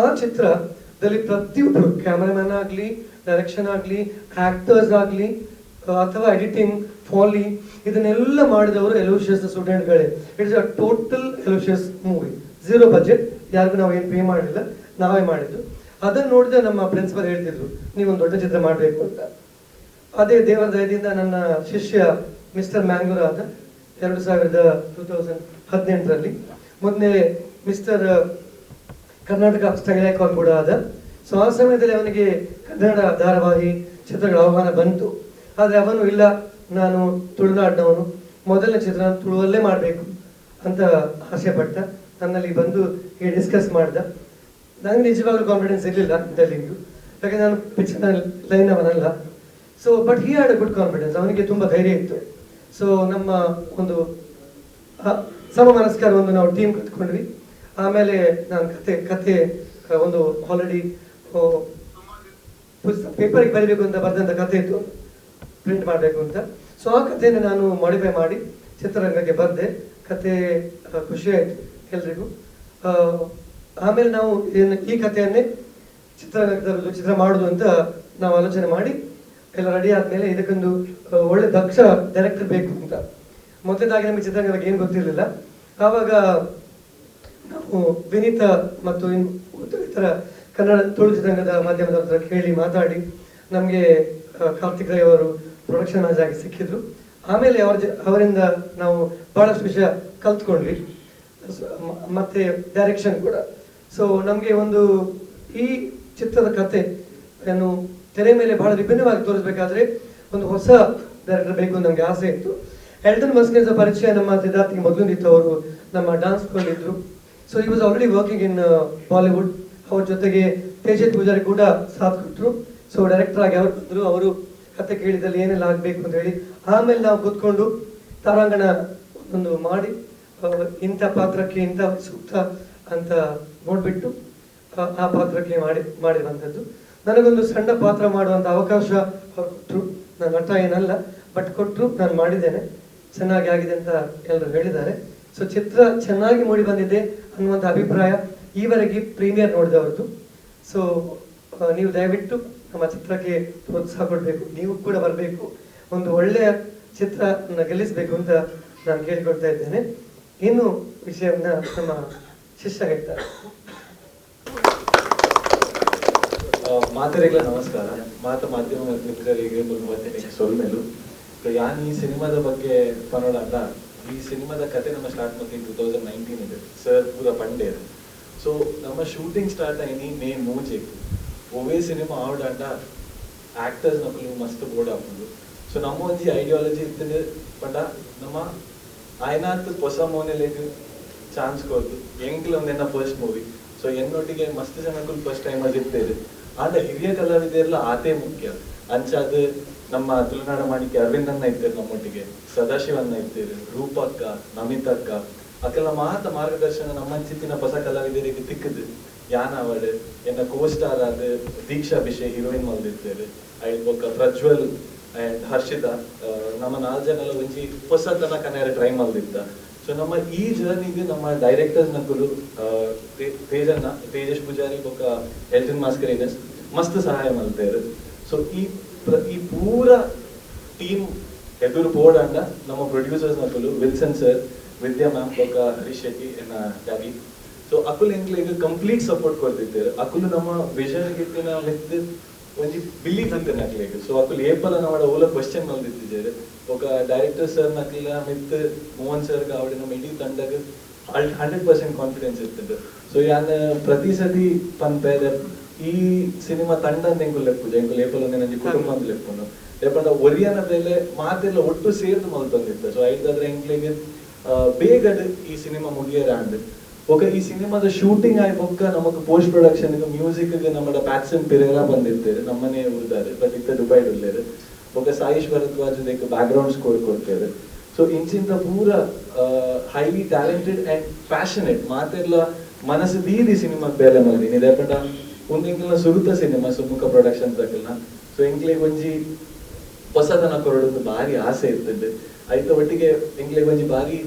ಆ ಚಿತ್ರದಲ್ಲಿ ಪ್ರತಿಯೊಬ್ಬರು ಕ್ಯಾಮರಾಮನ್ ಆಗಲಿ, ಡೈರೆಕ್ಷನ್ ಆಗಲಿ, ಆಕ್ಟರ್ಸ್ ಆಗಲಿ, ಅಥವಾ ಎಡಿಟಿಂಗ್, ಫಾಲಿ, ಇದನ್ನೆಲ್ಲ ಮಾಡಿದವರು ಎಲೋಷಿಯಸ್ ಸ್ಟೂಡೆಂಟ್ಗಳೇ. It's a total Aloysius movie. 0 budget, ಯಾರಿಗೂ ನಾವು ಏನು ಪೇ ಮಾಡಲಿಲ್ಲ, ನಾವೇ ಮಾಡಿದ್ದು. ಅದನ್ನು ನೋಡಿದ ನಮ್ಮ ಪ್ರಿನ್ಸಿಪಲ್ ಹೇಳ್ತಿದ್ರು, ನೀವೊಂದು ದೊಡ್ಡ ಚಿತ್ರ ಮಾಡಬೇಕು ಅಂತ. ಅದೇ ದೇವರ ದಯದಿಂದ ನನ್ನ ಶಿಷ್ಯ ಮಿಸ್ಟರ್ ಮ್ಯಾಂಗ್ಳೂರ್ ಆದ 2018ರಲ್ಲಿ. ಮೊನ್ನೆ ಮಿಸ್ಟರ್ ಕರ್ನಾಟಕ ಸ್ಟೈಲ್ ಐಕಾನ್ ಕೂಡ ಆದ. ಸೊ ಆ ಸಮಯದಲ್ಲಿ ಅವನಿಗೆ ಕನ್ನಡ ಧಾರಾವಾಹಿ ಚಿತ್ರಗಳ ಆಹ್ವಾನ ಬಂತು. ಆದರೆ ಅವನು ಇಲ್ಲ, ನಾನು ತುಳುನಾಡಿನವನು, ಮೊದಲನೇ ಚಿತ್ರ ತುಳುವಲ್ಲೇ ಮಾಡಬೇಕು ಅಂತ ಆಸೆ ಪಟ್ಟ. ನನ್ನಲ್ಲಿ ಬಂದು ಹೀಗೆ ಡಿಸ್ಕಸ್ ಮಾಡ್ದ. ನನಗೆ ನಿಜವಾಗ್ಲೂ ಕಾನ್ಫಿಡೆನ್ಸ್ ಇರಲಿಲ್ಲ ಟೆಲ್ಲಿಂಗು, ಯಾಕಂದ್ರೆ ನಾನು ಪಿಕ್ಚರ್ ಲೈನ್ ಅವನಲ್ಲ. So but he had a good confidence, ಅವನಿಗೆ ತುಂಬ ಧೈರ್ಯ ಇತ್ತು. ಸೊ ನಮ್ಮ ಒಂದು ಸಮಮನಸ್ಕಾರ ಒಂದು ನಾವು ಟೀಮ್ ಕತ್ಕೊಂಡ್ವಿ. ಆಮೇಲೆ ನಾನು ಕತೆ ಒಂದು ಆಲ್ರೆಡಿ ಪೇಪರಿಗೆ ಬರೀಬೇಕು ಅಂತ ಬರೆದಂಥ ಕತೆ ಇತ್ತು, ಪ್ರಿಂಟ್ ಮಾಡಬೇಕು ಅಂತ. ಸೊ ಆ ಕಥೆಯನ್ನು ನಾನು ಮಾಡಿಫೈ ಮಾಡಿ ಚಿತ್ರರಂಗಕ್ಕೆ ಬರೆದೆ. ಕತೆ ಖುಷಿ ಆಯಿತು ಎಲ್ರಿಗೂ. ಆಮೇಲೆ ನಾವು ಈ ಕಥೆಯನ್ನೇ ಚಿತ್ರರಂಗದಲ್ಲಿ ಚಿತ್ರ ಮಾಡೋದು ಅಂತ ನಾವು ಆಲೋಚನೆ ಮಾಡಿ ಎಲ್ಲ ರೆಡಿ ಆದಮೇಲೆ ಇದಕ್ಕೊಂದು ಒಳ್ಳೆ ದಕ್ಷ ಡೈರೆಕ್ಟರ್ ಬೇಕು ಅಂತ. ಮೊದಲೇದಾಗಿ ನಮಗೆ ಚಿತ್ರರಂಗದ ಬಗ್ಗೆ ಏನು ಗೊತ್ತಿರಲಿಲ್ಲ. ಆವಾಗ ನಾವು ವಿನೀತ ಮತ್ತು ಇತರ ಕನ್ನಡ ತುಳು ಚಿತ್ರರಂಗದ ಮಾಧ್ಯಮದ ಹತ್ರ ಕೇಳಿ ಮಾತಾಡಿ ನಮಗೆ ಕಾರ್ತಿಕ್ ರೈ ಅವರು ಪ್ರೊಡಕ್ಷನ್ ಮ್ಯಾನೇಜರ್ ಆಗಿ ಸಿಕ್ಕಿದ್ರು. ಆಮೇಲೆ ಅವರಿಂದ ನಾವು ಬಹಳಷ್ಟು ವಿಷಯ ಕಲ್ತ್ಕೊಂಡ್ವಿ, ಮತ್ತೆ ಡೈರೆಕ್ಷನ್ ಕೂಡ. ಸೊ ನಮಗೆ ಒಂದು ಈ ಚಿತ್ರದ ಕತೆ ಏನು ತೆರೆ ಮೇಲೆ ಬಹಳ ವಿಭಿನ್ನವಾಗಿ ತೋರಿಸ್ಬೇಕಾದ್ರೆ ಒಂದು ಹೊಸ ಡೈರೆಕ್ಟರ್ ಬೇಕು ಅಂತ ನಮಗೆ ಆಸೆ ಇತ್ತು. ಎಲ್ಟನ್ ಮಸ್ಕಿನ್ಸ್ ಪರಿಚಯ ನಮ್ಮ ಸಿದ್ಧಾರ್ಥಿಗೆ ಮೊದಲಿತ್ತು. ಅವರು ನಮ್ಮ ಡಾನ್ಸ್ ಇದ್ರು. ಸೊ ಈ was already working in Bollywood. ಅವ್ರ ಜೊತೆಗೆ ತೇಜಸ್ ಪೂಜಾರಿ ಕೂಡ ಸಾಥ್ ಕೊಟ್ಟರು. ಸೊ ಡೈರೆಕ್ಟರ್ ಆಗಿ ಅವರು ಬಂದರು. ಅವರು ಕತೆ ಕೇಳಿದಲ್ಲಿ ಏನೆಲ್ಲ ಆಗಬೇಕು ಅಂತ ಹೇಳಿ ಆಮೇಲೆ ನಾವು ಕೂತ್ಕೊಂಡು ತಾರಾಂಗಣ ಒಂದು ಮಾಡಿ ಇಂಥ ಪಾತ್ರಕ್ಕೆ ಇಂಥ ಸೂಕ್ತ ಅಂತ ನೋಡ್ಬಿಟ್ಟು ಆ ಪಾತ್ರಕ್ಕೆ ಮಾಡಿರುವಂಥದ್ದು. ನನಗೊಂದು ಸಣ್ಣ ಪಾತ್ರ ಮಾಡುವಂಥ ಅವಕಾಶ ಅವ್ರು ಕೊಟ್ಟರು. ನಾನು ನಟ ಏನಲ್ಲ, ಬಟ್ ಕೊಟ್ಟರು, ನಾನು ಮಾಡಿದ್ದೇನೆ, ಚೆನ್ನಾಗಿ ಆಗಿದೆ ಅಂತ ಎಲ್ಲರೂ ಹೇಳಿದ್ದಾರೆ. ಸೊ ಚಿತ್ರ ಚೆನ್ನಾಗಿ ಮೂಡಿ ಬಂದಿದೆ ಅನ್ನುವಂಥ ಅಭಿಪ್ರಾಯ ಈವರೆಗೆ ಪ್ರೀಮಿಯರ್ ನೋಡಿದವ್ರದ್ದು. ಸೊ ನೀವು ದಯವಿಟ್ಟು ನಮ್ಮ ಚಿತ್ರಕ್ಕೆ ಪ್ರೋತ್ಸಾಹ ಕೊಡಬೇಕು, ನೀವು ಕೂಡ ಬರಬೇಕು, ಒಂದು ಒಳ್ಳೆಯ ಚಿತ್ರನ ಗೆಲ್ಲಿಸಬೇಕು ಅಂತ ನಾನು ಕೇಳಿಕೊಳ್ತಾ ಇದ್ದೇನೆ. ಇನ್ನು ವಿಷಯವನ್ನ ನಮ್ಮ ಶಿಷ್ಯ ಹೇಳ್ತಾರೆ. ಮಾತರಿಗಳ ನಮಸ್ಕಾರ. ಮಾಧ್ಯಮ ಮಿತ್ರರಿಗೆ ಮುಂಬತ್ತೇನೆ ಸೊಲ್ಮೇಲು ಯಾನ್ ಈ ಸಿನಿಮಾದ ಬಗ್ಗೆ ಪನೋಡಂಡ ಈ ಸಿನಿಮಾದ ಕತೆ ನಮ್ಮ ಸ್ಟಾರ್ಟ್ ಮಾಡ್ತೀವಿ 2019 ಇದೆ ಸರ್ ಪೂರ ಪಂಡೇ. ಸೊ ನಮ್ಮ ಶೂಟಿಂಗ್ ಸ್ಟಾರ್ಟ್ ಆಯ್ನಿ ಮೇ 3 ಒವೇ ಸಿನಿಮಾ ಆವಡಂಡ ಆಕ್ಟರ್ಸ್ ನಕಲು ಮಸ್ತ್ ಬೋರ್ಡ್ ಹಾಕೊಂಡು. ಸೊ ನಮ್ಮ ಒಂಜಿ ಐಡಿಯಾಲಜಿ ಇರ್ತದೆ ಪಂಡ ನಮ್ಮ ಆಯ್ನಾತ್ ಹೊಸ ಮೋನೆಲೆಗ್ ಚಾನ್ಸ್ ಕೊಡ್ತು. ಎಂಕ್ಲ ಒಂದೆನ್ನ ಫಸ್ಟ್ ಮೂವಿ. ಸೊ ಎನ್ನೊಟ್ಟಿಗೆ ಮಸ್ತ್ ಜನಕ್ಕೂ ಫಸ್ಟ್ ಟೈಮ್ ಅದು ಇರ್ತೇವೆ. ಆದ್ರೆ ಹಿರಿಯ ಕಲಾವಿದರೆಲ್ಲ ಆತೇ ಮುಖ್ಯ. ಅಂಚಾದ ನಮ್ಮ ತುಳುನಾಡ ಮಾಣಿಕ್ಯ ಅರವಿಂದ್ ಅನ್ನ ಇರ್ತೇವೆ, ನಮ್ಮೊಟ್ಟಿಗೆ ಸದಾಶಿವನ್ನ ಇರ್ತೇವೆ, ರೂಪಕ್ಕ, ನಮಿತಕ್ಕ ಅಕ್ಕೆಲ್ಲ ಮಾರ್ಗದರ್ಶನ ನಮ್ಮಂಚಿತ್ತಿನ ಹೊಸ ಕಲಾವಿದರಿಗೆ ತಿಕ್ಕದು. ಯಾನ್ ಅವಾರ್ಡ್ ಎನ್ನ ಕೋಸ್ಟಾರ್ ಆದ ದೀಕ್ಷಾ ಅಭಿಷೇಕ್ ಹೀರೋಯಿನ್ ಮಲ್ದಿರ್ತೇವೆ. ಐಲ್ಬೊಕ್ಕ ಪ್ರಜ್ವಲ್ ಅಂಡ್ ಹರ್ಷಿತಾ ನಮ್ಮ 4 ಜನ ಒಂಜಿ ಹೊಸತನ ಕನ್ನಡ ಟ್ರೈ ಮಲ್ದಿತ್ತ. ಸೊ ನಮ್ಮ ಈ ಜರ್ನಿಗೆ ನಮ್ಮ ಡೈರೆಕ್ಟರ್ಸ್ ನಕಲು ತೇಜಸ್ ಪೂಜಾರಿ ಬೊಕ್ಕ ಎಲ್ಟನ್ ಮಾಸ್ಕರೇನಸ್ ಮಸ್ತ್ ಸಹಾಯ ಮಲ್ತೇರು. ಸೊ ಈ ಪೂರ ಟೀಮ್ ಎದುರು ಪೋಡಂಡ ನಮ್ಮ ಪ್ರೊಡ್ಯೂಸರ್ಸ್ ನಕಲು ವಿಲ್ಸನ್ ಸರ್, ವಿದ್ಯಾ ಮ್ಯಾಮ್ ಬೊಕ್ಕ ಹರೀಶ್ ಶೆಟ್ಟಿ ಎನ್ನ ಡ್ಯಾಡಿ. ಸೊ ಅಕುಲ್ ಎಂಕ್ಲೆಗ್ ಕಂಪ್ಲೀಟ್ ಸಪೋರ್ಟ್ ಕೊಡ್ತಿದ್ದೇವೆ. ಅಕುಲು ನಮ್ಮ ವಿಷನ್ ಗಿತ್ತಿನ ಮಿತ್ ಒಂಜಿ ಬಿಲೀಫ್ ಇರ್ತೇನೆ ಅಕ್ಲೆಗ್. ಸೊ ಅಕುಲ್ ಏಪಲ ನಾವಡ ಓಲ ಕ್ವಶನ್ ಮಲ್ದಿತ್ತಿದ್ದೇವೆ. ఒక డైరెక్టర్ సార్ నాకు మిత్ మోహన్ సార్ కాబట్టి ನಮ್ಮ ಇಡೀ ತಂಡಕ್ಕೆ 100% ಕಾನ್ಫಿಡೆನ್ಸ್ ಇರ್ತದೆ. ಸೊ ಯಾನ್ ಪ್ರತಿ ಸತಿ ಪಂಪೇದ ಈ ಸಿನಿಮಾ ತಂಡ ಎಂಕು ಲೆಪ್ಪು ಎಂಕು ಲೇಪಲ್ ನಂಜಿ ಕುಟುಂಬ ಅಂತ ಲೆಪ್ಪುನು ಲೇಪಂಡ ಒರಿಯನ ಬೆಲೆ ಮಾತೆಲ್ಲ ಒಟ್ಟು ಸೇರ್ದು ಮಲ್ತಂದಿತ್ತು. ಸೊ ಐದಾದ್ರೆ ಎಂಕ್ಲೆಗೆ ಬೇಗಡ್ ಈ ಸಿನಿಮಾ ಮುಗಿಯರ ಅಂಡ್ ఒక ಈ ಸಿನಿಮಾದ ಶೂಟಿಂಗ್ ಆಯ್ಬೊಕ್ಕ ನಮಕ್ ಪೋಸ್ಟ್ ಪ್ರೊಡಕ್ಷನ್ ಮ್ಯೂಸಿಕ್ ನಮ್ಮ ಪ್ಯಾಟ್ಸನ್ ಪೆರೇರಾ ಬಂದಿರ್ತೇವೆ, ನಮ್ಮನೆ ಉಳಿದಾರೆ, ಬಟ್ ಇತ್ತ ದುಬೈ ಉಳ್ಳೇರು. ఒక సాయిష్ భరద్వాజ్ బ్యాక్గ్రౌండ్ స్కోర్ కొట్టారు. సో ఇంచింత పూర హైలీ టాలెంటెడ్ అండ్ ప్యాషನೆಟ್ ಮಾತೆಲ್ಲ ಮನಸ್ಸು ದೀದಿ ಸಿನಿಮಾಕ್ಕೆ ಬೇರೆ ಮಲ್ದಿ ಇದೇಪಂಡ ಒಂದಿಂಕಲ್ನ ಸುರುತ ಸಿನಿಮಾ ಸುಮುಖ ಪ್ರೊಡಕ್ಷನ್ಸ್ ಅಕ್ಕಲ್ನ. ಸೊ ಎಂಕ್ಲೆಗ್ ಒಂಜಿ ಹೊಸದನ ಕೊರಡೊಂದು ಭಾರಿ ಆಸೆ ಇರ್ತದೆ. ಐತ ಒಟ್ಟಿಗೆ ಎಂಕ್ಲೆಗ್ ಒಂಜಿ ಭಾರಿ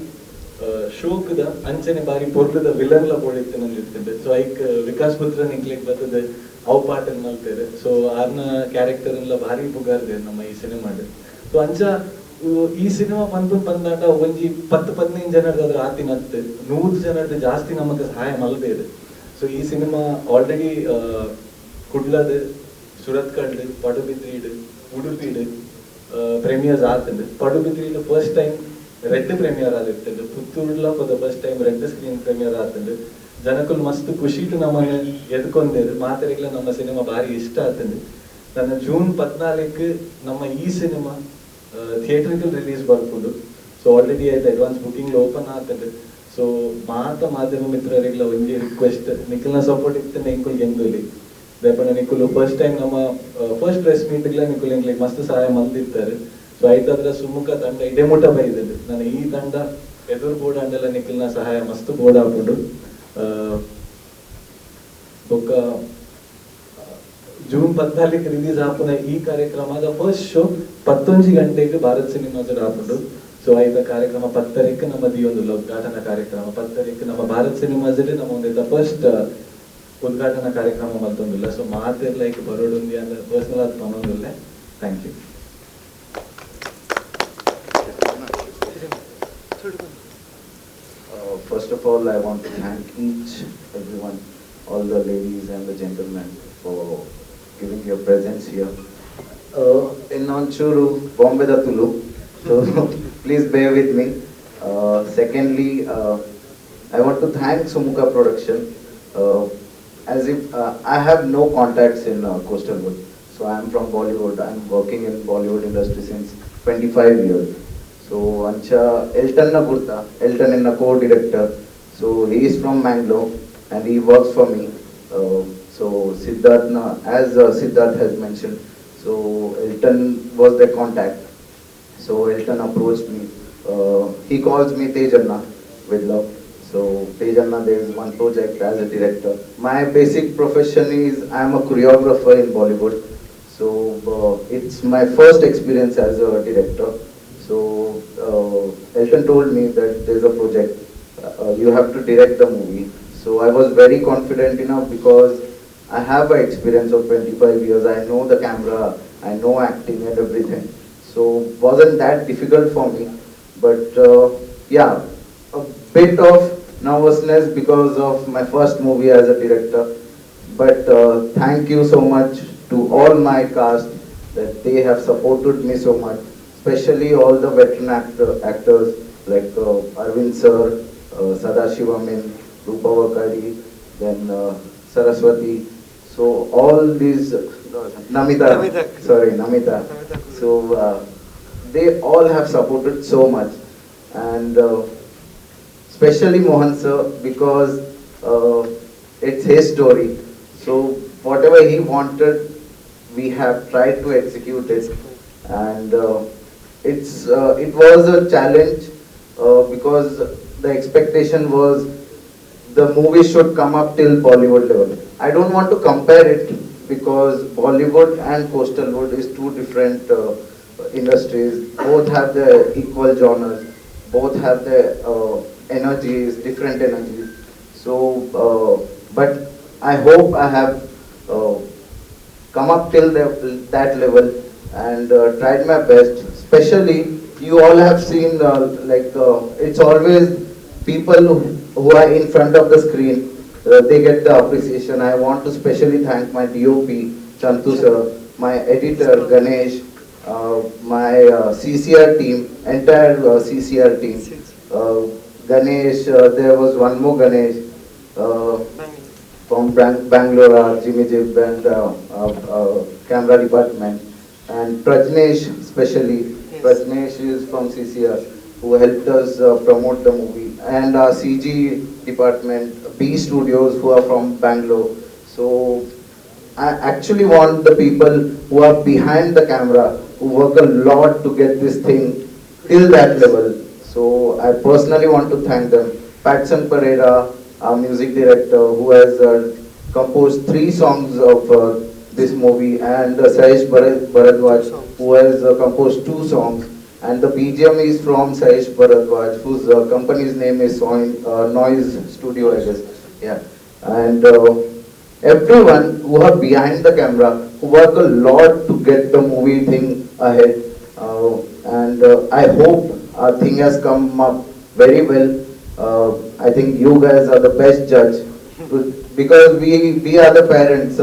ಶೋಕದ ಅಂಚನೆ ಬಾರಿ ಪೊರ್ಲದ ವಿಲನ್ಲ ಬೋಡಿತ್ತೆ ನಂದಿರ್ತದೆ. ಸೊ ಐಕ್ ವಿಕಾಸ್ ಪುತ್ರನ್ ಎಂಕ್ಲೆಗ್ ಬರ್ತದೆ ಅವು ಪಾಟಲ್ ಮಲ್ತೇವೆ. ಸೊ ಆರ್ನ ಕ್ಯಾರೆಕ್ಟರ್ ಎಲ್ಲ ಭಾರಿ ಪುಗಾರ್ದೆ ನಮ್ಮ ಈ ಸಿನಿಮಾಡ್. ಸೊ ಅಂಚ ಈ ಸಿನಿಮಾ ಬಂದಾಟ ಒಂಜಿ 10-15 ಜನದ ಆತಿನ 100 ಜನದ ಜಾಸ್ತಿ ನಮಗೆ ಸಹಾಯ ಮಲ್ಬೇರು. ಸೊ ಈ ಸಿನಿಮಾ ಆಲ್ರೆಡಿ ಕುಡ್ಲದ, ಸುರತ್ಕಲ್, ಪಡುಬಿದ್ರಿಡ್, ಉಡುಪಿಡ್ ಪ್ರೀಮಿಯರ್ಸ್ ಆಗ್ತದೆ. ಪಡುಬಿದ್ರಿಡ್ ಫಸ್ಟ್ ಟೈಮ್ ರೆಡ್ ಪ್ರೀಮಿಯರ್ ಆಗಿರ್ತದೆ. ಪುತ್ತೂರ್ಲ for the first time red screen premiere ಆಗ್ತದೆ. ಜನಕ್ಕೂ ಮಸ್ತ್ ಖುಷಿಟ್ಟು ನಮ್ಮನ್ನ ಎದ್ಕೊಂಡೇರು. ಮಾತಾಡಿಗ್ಲ ನಮ್ಮ ಸಿನಿಮಾ ಭಾರಿ ಇಷ್ಟ ಆಗ್ತದೆ. ನನ್ನ ಜೂನ್ 14 ನಮ್ಮ ಈ ಸಿನಿಮಾ ಥಿಯೇಟ್ರಿಕಲ್ ರಿಲೀಸ್ ಬರ್ಬೋದು. ಸೊ ಆಲ್ರೆಡಿ ಆಯ್ತು ಅಡ್ವಾನ್ಸ್ ಬುಕಿಂಗ್ ಓಪನ್ ಆಗ್ತದೆ. ಸೊ ಮಾಧ್ಯಮ ಮಿತ್ರರಿಗೆಲ್ಲ ಒಂದೇ ರಿಕ್ವೆಸ್ಟ್, ನಿಖಲ್ನ ಸಪೋರ್ಟ್ ಇರ್ತೇನೆ ಎಂಕುಲ್ ಎಂಗುಲಿ ದೇಪಣ್ಣ ನಿಖುಲು ಫಸ್ಟ್ ಟೈಮ್ ನಮ್ಮ ಫಸ್ಟ್ ಪ್ರೆಸ್ ಮೀಟ್ಗಳ ನಿಖುಲ್ ಎಂಗ್ಲಿಗೆ ಮಸ್ತ್ ಸಹಾಯ ಮಲ್ದಿರ್ತಾರೆ. ಸೊ ಆಯ್ತಾದ್ರ ಸುಮುಖ ತಂಡ ಇಡೆಮುಟ ಬೈದಿದೆ. ನಾನು ಈ ತಂಡ ಎದುರು ಬೋರ್ಡ್ ಅಂಡೆಲ್ಲ ನಿಖಲ್ನ ಸಹಾಯ ಮಸ್ತ್ ಬೋರ್ಡ್ ಆಗ್ಬಿಟ್ಟು ಬೊಕ್ಕ ಜೂನ್ 14 ರಿಲೀಸ್ ಆಪುನ ಈ ಕಾರ್ಯಕ್ರಮದ ಫಸ್ಟ್ ಶೋ 11 ಗಂಟೆಗೆ ಭಾರತ್ ಸಿನಿಮಾಸ್ ಆಪುಂಡು. ಸೊ ಐದ ಕಾರ್ಯಕ್ರಮ 10 ನಮ್ಮ ಒಂದು ಉದ್ಘಾಟನಾ ಕಾರ್ಯಕ್ರಮ 10 ನಮ್ಮ ಭಾರತ್ ಸಿನಿಮಾಸ್ ನಮ್ಮ ಒಂದು ಫಸ್ಟ್ ಉದ್ಘಾಟನಾ ಕಾರ್ಯಕ್ರಮ ಮಲ್ತೊಂದಿಲ್ಲ. ಸೊ ಮಾತೆಲ್ಲ ಲೈಕ್ ಬರೋಡುಂದಿ ಅಂದ್ರೆ ಪರ್ಸನಲ್ ಆಗಿ ತೊಗೊಂಡಿಲ್ಲ. Thank you. First of all, I want to thank everyone, all the ladies and the gentlemen for giving your presence here. In Onchuru, Bombay da Tulu, so please bear with me. Secondly, I want to thank Sumukha Production. As if I have no contacts in Coastal Wood, so I am from Bollywood. I am working in Bollywood industry since 25 years. So Ancha Elton na Gurta, Elton is a co-director. So he is from Mangalore and he works for me. So Siddharth, as Siddharth has mentioned, so Elton was the contact. So Elton approached me. He calls me Tejanna with love. So Tejanna, there is one project as a director. My basic profession is I am a choreographer in Bollywood. So it's my first experience as a director. So Elton told me that there's a project, you have to direct the movie. So I was very confident enough because I have an experience of 25 years. I know the camera, I know acting and everything. So wasn't that difficult for me. But yeah, a bit of nervousness because of my first movie as a director. But thank you so much to all my cast that they have supported me so much. Especially all the veteran actors like Arvind sir, Sadashivamin, Rupa Vakari, then Saraswati. So all these, Namita. So they all have supported so much. And especially Mohan sir, because it's his story. So whatever he wanted, we have tried to execute it. And it was a challenge because the expectation was the movie should come up till Bollywood level. I don't want to compare it because Bollywood and Coastal Wood is two different industries. Both have their equal genres, both have their energies, different energies. So, but I hope I have come up till that level and tried my best. Especially, you all have seen it's always people who are in front of the screen, they get the appreciation. I want to specially thank my DOP, Chantu sir, my editor, Ganesh, my CCR team, entire CCR team. Ganesh, there was one more Ganesh from Bangalore, Jimmy Jib and camera department. And Prajnesh especially, Prajnesh is from CCR, who helped us promote the movie. And our CG department, B Studios, who are from Bangalore. So I actually want the people who are behind the camera, who work a lot to get this thing till that level. So I personally want to thank them. Patson Pereira, our music director, who has composed 3 songs of this movie, and Sayesh Bharadwaj, who has composed 2 songs, and the BGM is from Sayesh Bharadwaj, whose company's name is Noise Studio, I guess. Yeah, and everyone who are behind the camera, who work a lot to get the movie thing ahead, and I hope our thing has come up very well. I think you guys are the best judge because we are the parents.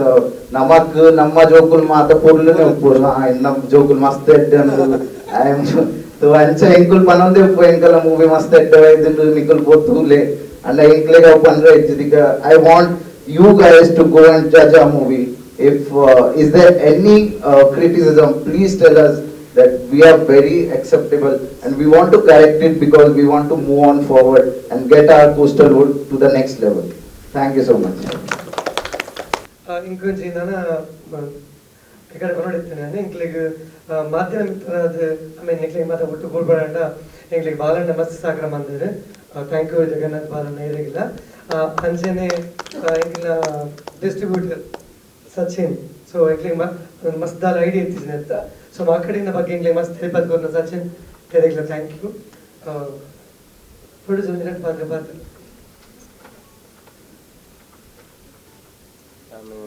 Namak namma jokul mata purlu ne purla nam jokul mast eddandu. I am so ancha inkul panonde poenkala movie mast eddavidindu nikul botule and I inklega panra ejidika. I want you guys to go and judge our movie. If is there any criticism, please tell us that we are very acceptable and we want to correct it because we want to move on forward and get our coastal wood to the next level. Thank you so much. ಇಂಕೊಂಚಿ ನಾನು ಈ ಕಡೆ ಹೊರಡಿದ್ದೇನೆ ಇಂಕ್ಲಿಗೆ ಮಾಧ್ಯಮ ಮಿತ್ರರಾದ ಆಮೇಲೆ ನಿಕ್ಲಿಗೆ ಮಾತ್ರ ಒಟ್ಟು ಕೂಡ್ಬೇಡ ಇಂಕ್ಲಿಗೆ ಬಾಲಣ್ಣ ಮಸ್ತ್ ಸಾಗರ ಬಂದಿದೆ. Thank you Jagannath Balanna ಇರಗಿಲ್ಲ ಅಂಚೆನೆ ಇಂಕ್ಲಿನ ಡಿಸ್ಟ್ರಿಬ್ಯೂಟರ್ ಸಚಿನ್. ಸೊ ಇಂಕ್ಲಿಗೆ ಮಸ್ತ್ ದಾಲ್ ಐಡಿಯಾ ಇರ್ತಿದ್ದೀನಿ ಅಂತ. ಸೊ ಆ ಕಡೆಯಿಂದ ಬಗ್ಗೆ ಇಂಕ್ಲಿಗೆ ಮಸ್ತ್ ಹೇಳ್ಬಾರ್ದು ಸಚಿನ್ ಇರಗಿಲ್ಲ. Thank you. ಪ್ರೊಡ್ಯೂಸರ್ ಮಿನಿಟ್ ಪಾತ್ರ ನಾನು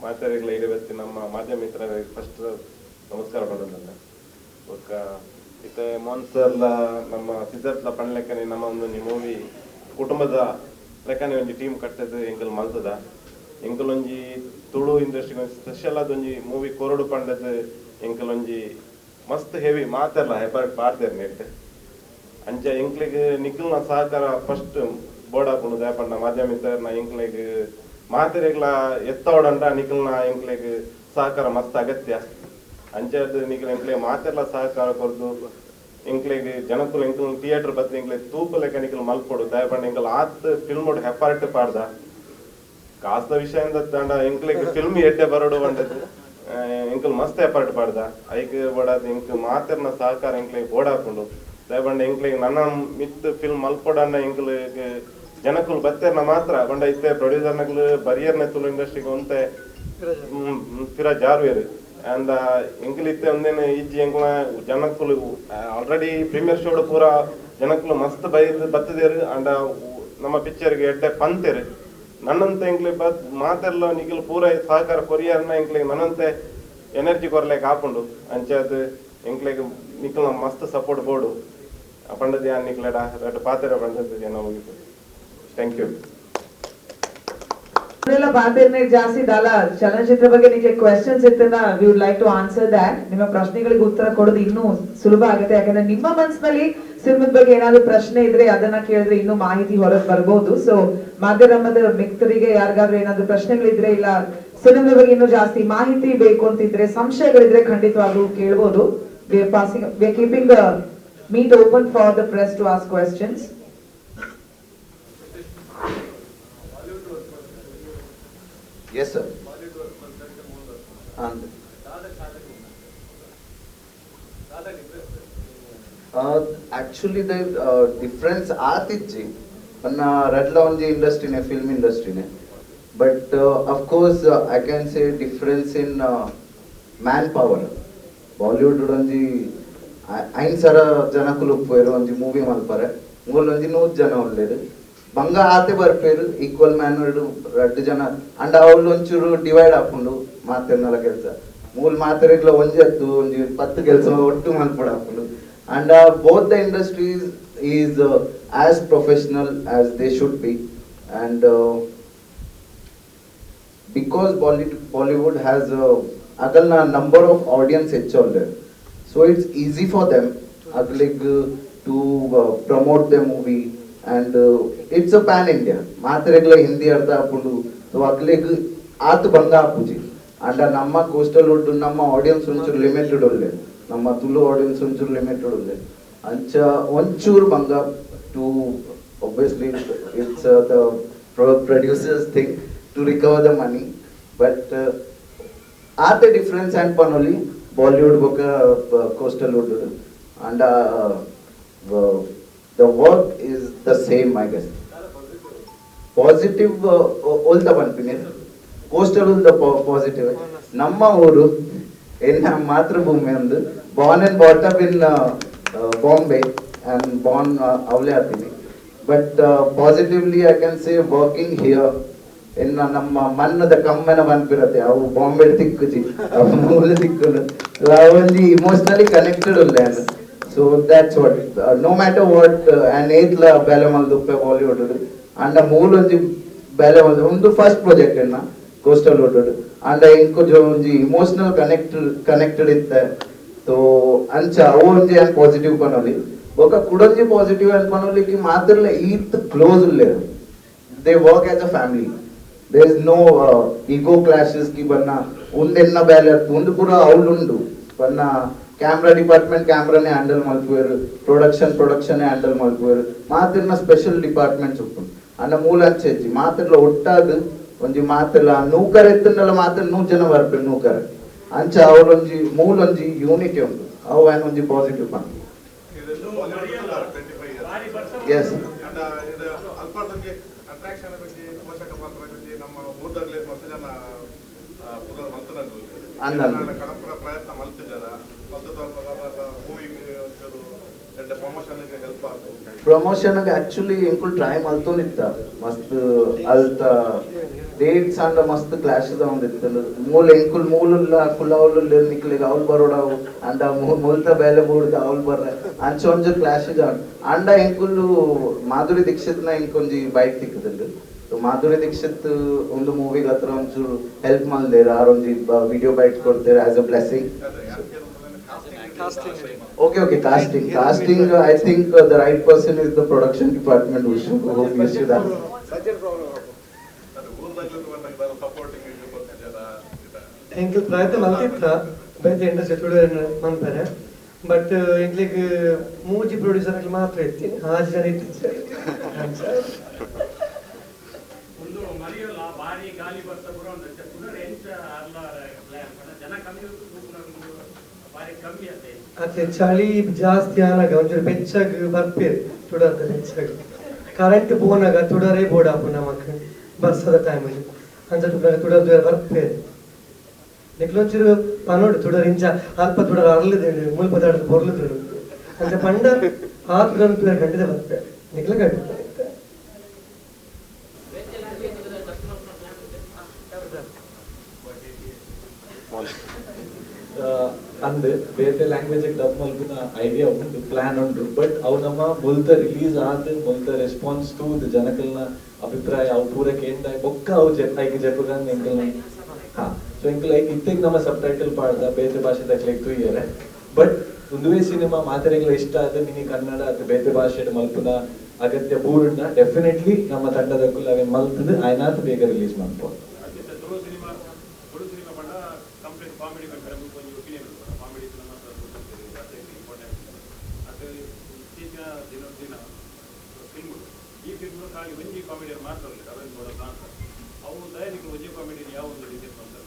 ಮಾತಾಡಿಗಳ ಇಡಬತ್ತಿ ನಮ್ಮ ಮಾಧ್ಯಮ ಮಿತ್ರರಿಗೆ ಫಸ್ಟ್ ನಮಸ್ಕಾರ ಮಾಡೋದಲ್ಲ ಒಕ್ಕ ಇತ್ತೆ ಮಾನ್ಸರ್ಲ ನಮ್ಮ ಸಿದ್ಧಾರ್ಥಲ ಪಣ್ಲೆಕ್ಕನೆ ನಮ್ಮ ಒಂದು ಮೂವಿ ಕುಟುಂಬದ ಲೆಕ್ಕನೆ ಒಂಜಿ ಟೀಮ್ ಕಟ್ಟದು ಎಂಕಲ್ ಮಲ್ತದ ಎಂಕಲ್ ಒಂಜಿ ತುಳು ಇಂಡಸ್ಟ್ರಿ ಸ್ಪೆಷಲ್ ಅದೊಂಜಿ ಮೂವಿ ಕೊರಡು ಪಂಡದ ಎಂಕಲ್ ಒಂಜಿ ಮಸ್ತ್ ಹೆವಿ ಮಾತೆಲ್ಲ ಹೆಪರ್ಟ್ ಪಾಡ್ತೇನೆ ನೆಟ್ ಅಂಚ ಎಂಕ್ಲಿಗೆ ನಿಖಿಲ್ನ ಸಹಕಾರ ಫಸ್ಟ್ ಬೋರ್ಡ್ ಹಾಕೊಂಡು ದಯಪಂಡ ಮಾಧ್ಯಮ ಮಿತ್ರನ ಎಂಕ್ಲಿಗೆ ಮಾತೆರೆಗ್ಲ ಎತ್ತವಡಂಡ ನಿಖಿಲ್ನ ಎಂಕ್ಲೆಗ್ ಸಹಕಾರ ಮಸ್ತ್ ಅಗತ್ಯ ಅಂಚೆದು ನಿಖಿಲ್ ಎಂಕ್ಲೆ ಮಾತೆರ್ಲ ಸಹಕಾರ ಕೊರ್ದು ಎಂಕ್ಲೆಗ್ ಜನಕ್ಕೂ ಎಂಕ್ಲ ಥಿಯೇಟರ್ ಬತ್ತ ಎಂಕ್ಲೆ ತೂಕು ಲೆಕ್ಕ ನಿಖಿಲ್ ಮಲ್ಕೊಡು ದಯಪಂಡ ಎಂಕಲ್ ಆತ್ ಫಿಲ್ಮ್ ಹೆಪಾರ್ಟ್ ಪಾಡ್ದ ಕಾಸ್ತ ವಿಷಯ ತಂಡ ಎಂಕ್ಲೆಗ್ ಫಿಲ್ಮ್ ಎಡ್ಡೆ ಬರೋಡು ಬಂಡದು ಎಂಕಲ್ ಮಸ್ತ್ ಹೆಪಾರ್ಟ್ ಪಾಡ್ದ ಐಕ್ ಬಡದ್ ಎಂಕ್ ಮಾತೆರ್ನ ಸಹಕಾರ ಎಂಕ್ಲೆಗ್ ಬೋರ್ಡ್ ಹಾಕೊಂಡು ದಯಪಂಡ ಎಂಕ್ಲೆಗ್ ನನ್ನ ಮಿತ್ ಫಿಲ್ಮ್ ಮಲ್ಕೊಡಂಡ ಎಂಕ್ಲೆಗ್ ಜನಕ್ಕೂ ಬತ್ತೇರ್ನ ಮಾತ್ರ ಬಂಡ ಇತ್ತೆ ಪ್ರೊಡ್ಯೂಸರ್ನಗಳು ಬರಿಯರ್ನ ತುಳು ಇಂಡಸ್ಟ್ರಿಗೆ ಒಂತೆ ಪಿರ ಜಾರ್ವೇರು ಅಂದ ಎಂಕಲ್ ಇತ್ತೆ ಒಂದೇನು ಈಜಿ ಎಂಕ್ಲ ಜನಕ್ಕೂ ಆಲ್ರೆಡಿ ಪ್ರೀಮಿಯರ್ ಶೋಡ್ ಪೂರ ಜನಕ್ಕೂ ಮಸ್ತ್ ಬೈದ್ ಬತ್ತದೇರು ಅಂಡ ನಮ್ಮ ಪಿಕ್ಚರ್ಗೆ ಎಡ್ಡೆ ಪಂತೇರು ನನ್ನಂತೆ ಎಂಕ್ಲೆ ಮಾತೆಲ್ಲ ನಿಖಿಲ್ ಪೂರ ಸಹಕಾರ ಕೊರಿಯರ್ನ ಎಂಕ್ಲೆಗೆ ನನ್ನಂತೆ ಎನರ್ಜಿ ಕೊರ್ಲೆಕ್ ಹಾಕೊಂಡು ಅಂಚೆದು ಎಂಕ್ಲೆಗೆ ನಿಖಿಲ್ ಮಸ್ತ್ ಸಪೋರ್ಟ್ ಬೋರ್ಡು ಪಂಡದ ಯಾನ್ ನಿಖಿಲಡ ರೆಡ್ ಪಾತೆರ ಪಂಡದ ಏನೋ ಹೋಗಿತ್ತು. Thank you. ಪಾತೆರ್ನೆ ಜಾಸ್ತಿ ದಾಲ ಚಲನಚಿತ್ರ ಬಗ್ಗೆ ನಿಮಗೆ ಕ್ವೆಶ್ಚನ್ಸ್ ಇತ್ತನ we would like to answer that. ನಿಮ್ಮ ಪ್ರಶ್ನೆಗಳಿಗೆ ಉತ್ತರ ಕೊಡೋದು ಇನ್ನೂ ಸುಲಭ ಆಗುತ್ತೆ. ಯಾಕಂದ್ರೆ ನಿಮ್ಮ ಮನಸ್ಸಿನಲ್ಲಿ ಸಿನಿಮಾದ ಬಗ್ಗೆ ಏನಾದ್ರು ಪ್ರಶ್ನೆ ಇದ್ರೆ ಅದನ್ನ ಕೇಳಿದ್ರೆ ಇನ್ನೂ ಮಾಹಿತಿ ಹೊರಗೆ ಬರ್ಬೋದು. ಸೊ ಮಾಧ್ಯಮದ ಮಿತ್ರರಿಗೆ ಯಾರಿಗಾದ್ರೂ ಏನಾದ್ರು ಪ್ರಶ್ನೆಗಳಿದ್ರೆ ಇಲ್ಲ ಸಿನಿಮಾ ಬಗ್ಗೆ ಇನ್ನೂ ಜಾಸ್ತಿ ಮಾಹಿತಿ ಬೇಕು ಅಂತಿದ್ರೆ ಸಂಶಯಗಳಿದ್ರೆ ಖಂಡಿತವಾಗ್ಲೂ ಕೇಳ್ಬೋದು. We are keeping the meet open for the press to ask questions. Yes, sir. And actually the difference aatijji anna radla onji industry ne film industry ne, but of course I can say difference in manpower. Bollywood onji 5,000 ಜನಕ್ಕೂ ಹೋಯ್ರು ಒಂಜಿ movie ಮಲ್ಪರೆ ಮೂಲ ಒಂಜಿ 100 ಜನ ಒಳ್ಳೆರು ಬಂಗ ಆತೆ ಬರ್ಪೇರು equal mannered 2 ಜನ and ಅವ್ಲು ಒಂಚೂರು ಡಿವೈಡ್ ಹಾಕೊಂಡು ಮಾತೆರ್ನಲ ಕೆಲಸ ಮೂಲ ಮಾತೆರೆಗ್ಲ ಒಂಜೆತ್ತು ಒಂಜಿ 10 ಕೆಲಸ ಒಟ್ಟು ಮಲ್ಪಡ ಹಾಕೊಂಡು and both the industries is as professional as they should be and because Bollywood has ಅಗಲ್ನ ನಂಬರ್ ಆಫ್ ಆಡಿಯನ್ಸ್ ಹೆಚ್ಚೊಳ್ಳೆ. So it's easy for them to promote their movie and it's a pan India. Maatregla Hindi artha apundu. So agleg aat banga apuji. And namma coastal wood namma audience onchuru limited olle. Namma Tulu audience onchuru limited olle. Ancha onchuru banga to obviously it's the producers thing to recover the money. But aat a difference and panoli Bollywood book coastal wood and the work is the same I guess. Positive all the one coastal the positive. ನಮ್ಮ ಊರು ಎನ್ನ ಮಾತೃಭೂಮಿ ಒಂದು born and brought up in Bombay and born ಅವಲೇ ಆಗ್ತೀನಿ. But positively I can say working here ಇನ್ನು ನಮ್ಮ ಮಣ್ಣದ ಕಮ್ಮನ ಬಂದ್ಬಿರತ್ತೆ ಅವು ಬಾಂಬೆ ತಿಕ್ಕುಜಿ ಅವು ಮೂಲ ತಿಕ್ಕಲು ಒಂದು ಇಮೋಷನಲಿ ಕನೆಕ್ಟೆಡ್ ಉಲ್ಲ. So that's what no matter what and ಏತ್ಲ ಬೇಲೆ ಮಲ್ದುಪ್ಪೆ ಬಾಲಿವುಡ್ ಅಂಡ ಮೂಲೊಂಜಿ ಬೇಲೆ ಮಲ್ದು ಒಂದು ಫಸ್ಟ್ ಪ್ರಾಜೆಕ್ಟ್ ಎನ್ನ ಕೋಸ್ಟಲ್ ವುಡ್ ಅಂಡ ಇಂಕೊಂಚ ಒಂಜಿ ಇಮೋಷನಲ್ ಕನೆಕ್ಟೆಡ್ ಇತ್ತೆ. ಸೊ ಅಂಚ ಅವು ಒಂಜಿ ಆ್ಯಂಡ್ ಪಾಸಿಟಿವ್ ಪನೋಲಿ ఒక కుడంజి పాజిటివ్ అనుకోనోళ్ళకి మాత్రమే ఈత్ క్లోజ్ లేరు. They work as a family. There is no ego clashes కి బన్న ఉందెన్న బ్యాలెన్స్ ఉండు కూడా అవులుండు బన్న కెమెరా ಡಿಪಾರ್ಟ್ಮೆಂಟ್ ಕ್ಯಾಮ್ರಾನೇ ಹ್ಯಾಂಡಲ್ ಮಾಡ್ಕೋರು, ಪ್ರೊಡಕ್ಷನ್ ಹ್ಯಾಂಡಲ್ ಮಾಡ್ಕೋರು. ಮಾತ್ರನ ಸ್ಪೆಷಲ್ ಡಿಪಾರ್ಟ್ಮೆಂಟ್ಸ್ ಉಪ್ಪು ಅನ್ನ ಮೂಲ ಅಂಚೆಜ್ಜಿ ಮಾತ್ರಲ ಒಟ್ಟಾದ ಒಂಜಿ ಮಾತ್ರಲ ನೂಕರ ಎತ್ತನಲ್ಲ ಮಾತ್ರ 100 ಜನ ಬರ್ಪೆ ನೂಕರ ಅಂಚ ಅವರೊಂಜಿ ಮೂಲೊಂಜಿ ಯೂನಿಟಿ ಉಂಟು ಅವು ಆ್ಯನ್ ಒಂಜಿ ಪಾಸಿಟಿವ್ ಪನ್. Yes. And ಇದು ಅಲ್ಪಾರ್ಧಂಗೆ ಅಟ್ರಾಕ್ಷನ್ ಬಗ್ಗೆ ಪೋಷಕ ಪಾತ್ರ ಬಗ್ಗೆ ನಮ್ಮ ಊರ್ದಾಗಲೇ ಮತ್ತೆ ಜನ ಪುನರ್ ಮಂತನಗಳು ಕಡಪುರ ಪ್ರಯತ್ನ ಮಲ್ತಿದ್ದಾರೆ ಮತ್ತು ಮೂವಿ ಪ್ರಮೋಷನ್ಗೆ ಹೆಲ್ಪ್ ಆಗ್ತದೆ. ಪ್ರಮೋಷನ್ಗೆ ಆಕ್ಚುಲಿ ಇಂಕುಲ್ ಟ್ರೈ ಮಲ್ತೋನಿತ್ತ ಮಸ್ತ್ ಅಲ್ತ ಡೇಟ್ಸ್ ಅಂಡ ಮಸ್ತ್ ಕ್ಲಾಶಸ್ ಒಂದಿತ್ತು. ಮೂಲ ಇಂಕುಲ್ ಮೂಲುಲ್ಲ ಕುಲ್ಲವಲು ನಿಕ್ಲಿಗೆ ಅವ್ಲು ಬರೋಡವು ಅಂಡ ಮುಲ್ತ ಬೇಲೆ ಬೂಡ್ದು ಅವ್ಲು ಬರ್ರೆ ಅಂಚ ಒಂಜು ಕ್ಲಾಶಸ್ ಅಂಡ ಇಂಕುಲ್ಲು ಮಾಧುರಿ ದೀಕ್ಷಿತ್ನ ಇಂಕೊಂಜಿ ಬೈಕ್ ತಿಕ್ಕದಿಲ್ಲ. ಸೊ ಮಾಧುರಿ ದೀಕ್ಷಿತ್ ಒಂದು ಮೂವಿಗೆ ಹತ್ರ ಒಂಚೂರು ಹೆಲ್ಪ್ ಮಲ್ದೇರ ಆರೊಂಜಿ ವಿಡಿಯೋ ಬೈಟ್ ಕೊಡ್ತಾರೆ as a blessing. Okay, casting. I think the right person is the production department who should have. ಎಂಕ್ಲು ಪ್ರಯತ್ನ ಮಲ್ತಿತ್ತ ಬೇತೆ ಇಂಡಸ್ಟ್ರಿ ತುಳು ಮನ್ಪರೆ. ಬಟ್ ಎಂಕ್ಲಿಗ್ ಮೂಜಿ ಪ್ರೊಡ್ಯೂಸರ್ ಮಾತ್ರ ಇತ್ತೀನಿ 6 ಜನ ಇತ್ತಿದ್ದಾರೆ. ಭಾರಿ ಗಾಳಿ ಬರ್ತಾ ಬರೋ ಪುನರ್ ಎಂಚ ಅಲ್ಲ ಜನ ಕಮ್ಮಿ ಭಾರಿ ಕಮ್ಮಿ ಅದೇ ಅತ್ತೆ ಚಳಿ ಜಾಸ್ತಿ ಆನಾಗ ಒಂಚೂರು ಬೆಚ್ಚಾಗ ಬರ್ಪೇರಿ ತುಡರ್ದ ಬೆಚ್ಚಾಗ ಕರೆಂಟ್ ಬೋನಾಗ ತುಡರೇ ಬೋಡಾಪು ನಮಕ್ ಬರ್ಸದ ಟೈಮಲ್ಲಿ ಅಂಚ ತುಡರ್ದು ಬರ್ಪೇರಿ ನಿಕ್ಲೊಂಚೂರು ಪನೋಡು ತುಡರ್ ಇಂಚ ಅಲ್ಪ ತುಡರ್ ಅರ್ಲದೇಳು ಮುಲ್ಪ ದಾಡದ ಬೊರ್ಲದೇಳು ಅಂಚ ಪಂಡ ಆ ತುಡರ್ ತುಡರ್ ಗಂಟದ ಬರ್ಪೇರಿ ನಿಕ್ಲ ಗಂಟೆ ಅಂದ್ ಬೇರೆ ಲ್ಯಾಂಗ್ವೇಜ್ ಡಬ್ ಮಲ್ಪಿನ ಐಡಿಯಾ ಉಂಟು, ಪ್ಲಾನ್ ಉಂಟು. ಬಟ್ ಅವು ನಮ್ಮ ಮೊಲ್ತ ರಿಲೀಸ್ ಆದ ಮೊಲ್ತ ರೆಸ್ಪಾನ್ಸ್ ಟು ಜನಕಲ್ನ ಅಭಿಪ್ರಾಯ ಅವು ಪೂರ ಕೇಂದ್ರ ಬೊಕ್ಕ ಅವು ಐಕೆ ಜಪಗನ್ ಎಂಕಲ್ನ ಹಾ. ಸೊ ಎಂಕಲ್ ಐಕ್ ಇತ್ತೆಗ್ ನಮ್ಮ ಸಬ್ ಟೈಟಲ್ ಪಾಡ್ದ ಬೇರೆ ಭಾಷೆ ತಕ್ಲೆಗ್ ತುಯ್ಯರೆ. ಬಟ್ ಒಂದುವೇ ಸಿನಿಮಾ ಮಾತೆರೆಗಳ ಇಷ್ಟ ಆದ ಮಿನಿ ಕನ್ನಡ ಅಥವಾ ಬೇರೆ ಭಾಷೆ ಮಲ್ಪನ ಅಗತ್ಯ ಪೂರ್ಣ ಡೆಫಿನೆಟ್ಲಿ ನಮ್ಮ ತಂಡದಕ್ಕೂ ಅವೇ ಮಲ್ತದ ಆಯ್ನಾತ್ ಬೇಗ ರಿಲೀಸ್ ಮಾಡ್ಬೋದು. ಕಾಮಿಡಿ ಬೇಕಾದ್ರೆ ಒಂದು ಒಪಿನಿಯನ್ ಕಾಮಿಡಿ ಸಿನಿಮಾ ಇಂಪಾರ್ಟೆಂಟ್ ಅದು ಇತ್ತೀಚಿನ ದಿನ ಫಿಲ್ಮ್ ಈ ಫಿಲ್ಮ್ ಖಾಲಿ ಒಂಜಿ ಕಾಮಿಡಿಯನ್ ಮಾತ್ರ ಅವೇನು ನೋಡೋದು ಅಂತ ಅವು ದಯವಿಟ್ಟು ಒಂಜಿ ಕಾಮಿಡಿಯನ್ ಯಾವ ಒಂದು ರೀತಿ ಮಾಡ್ತಾರೆ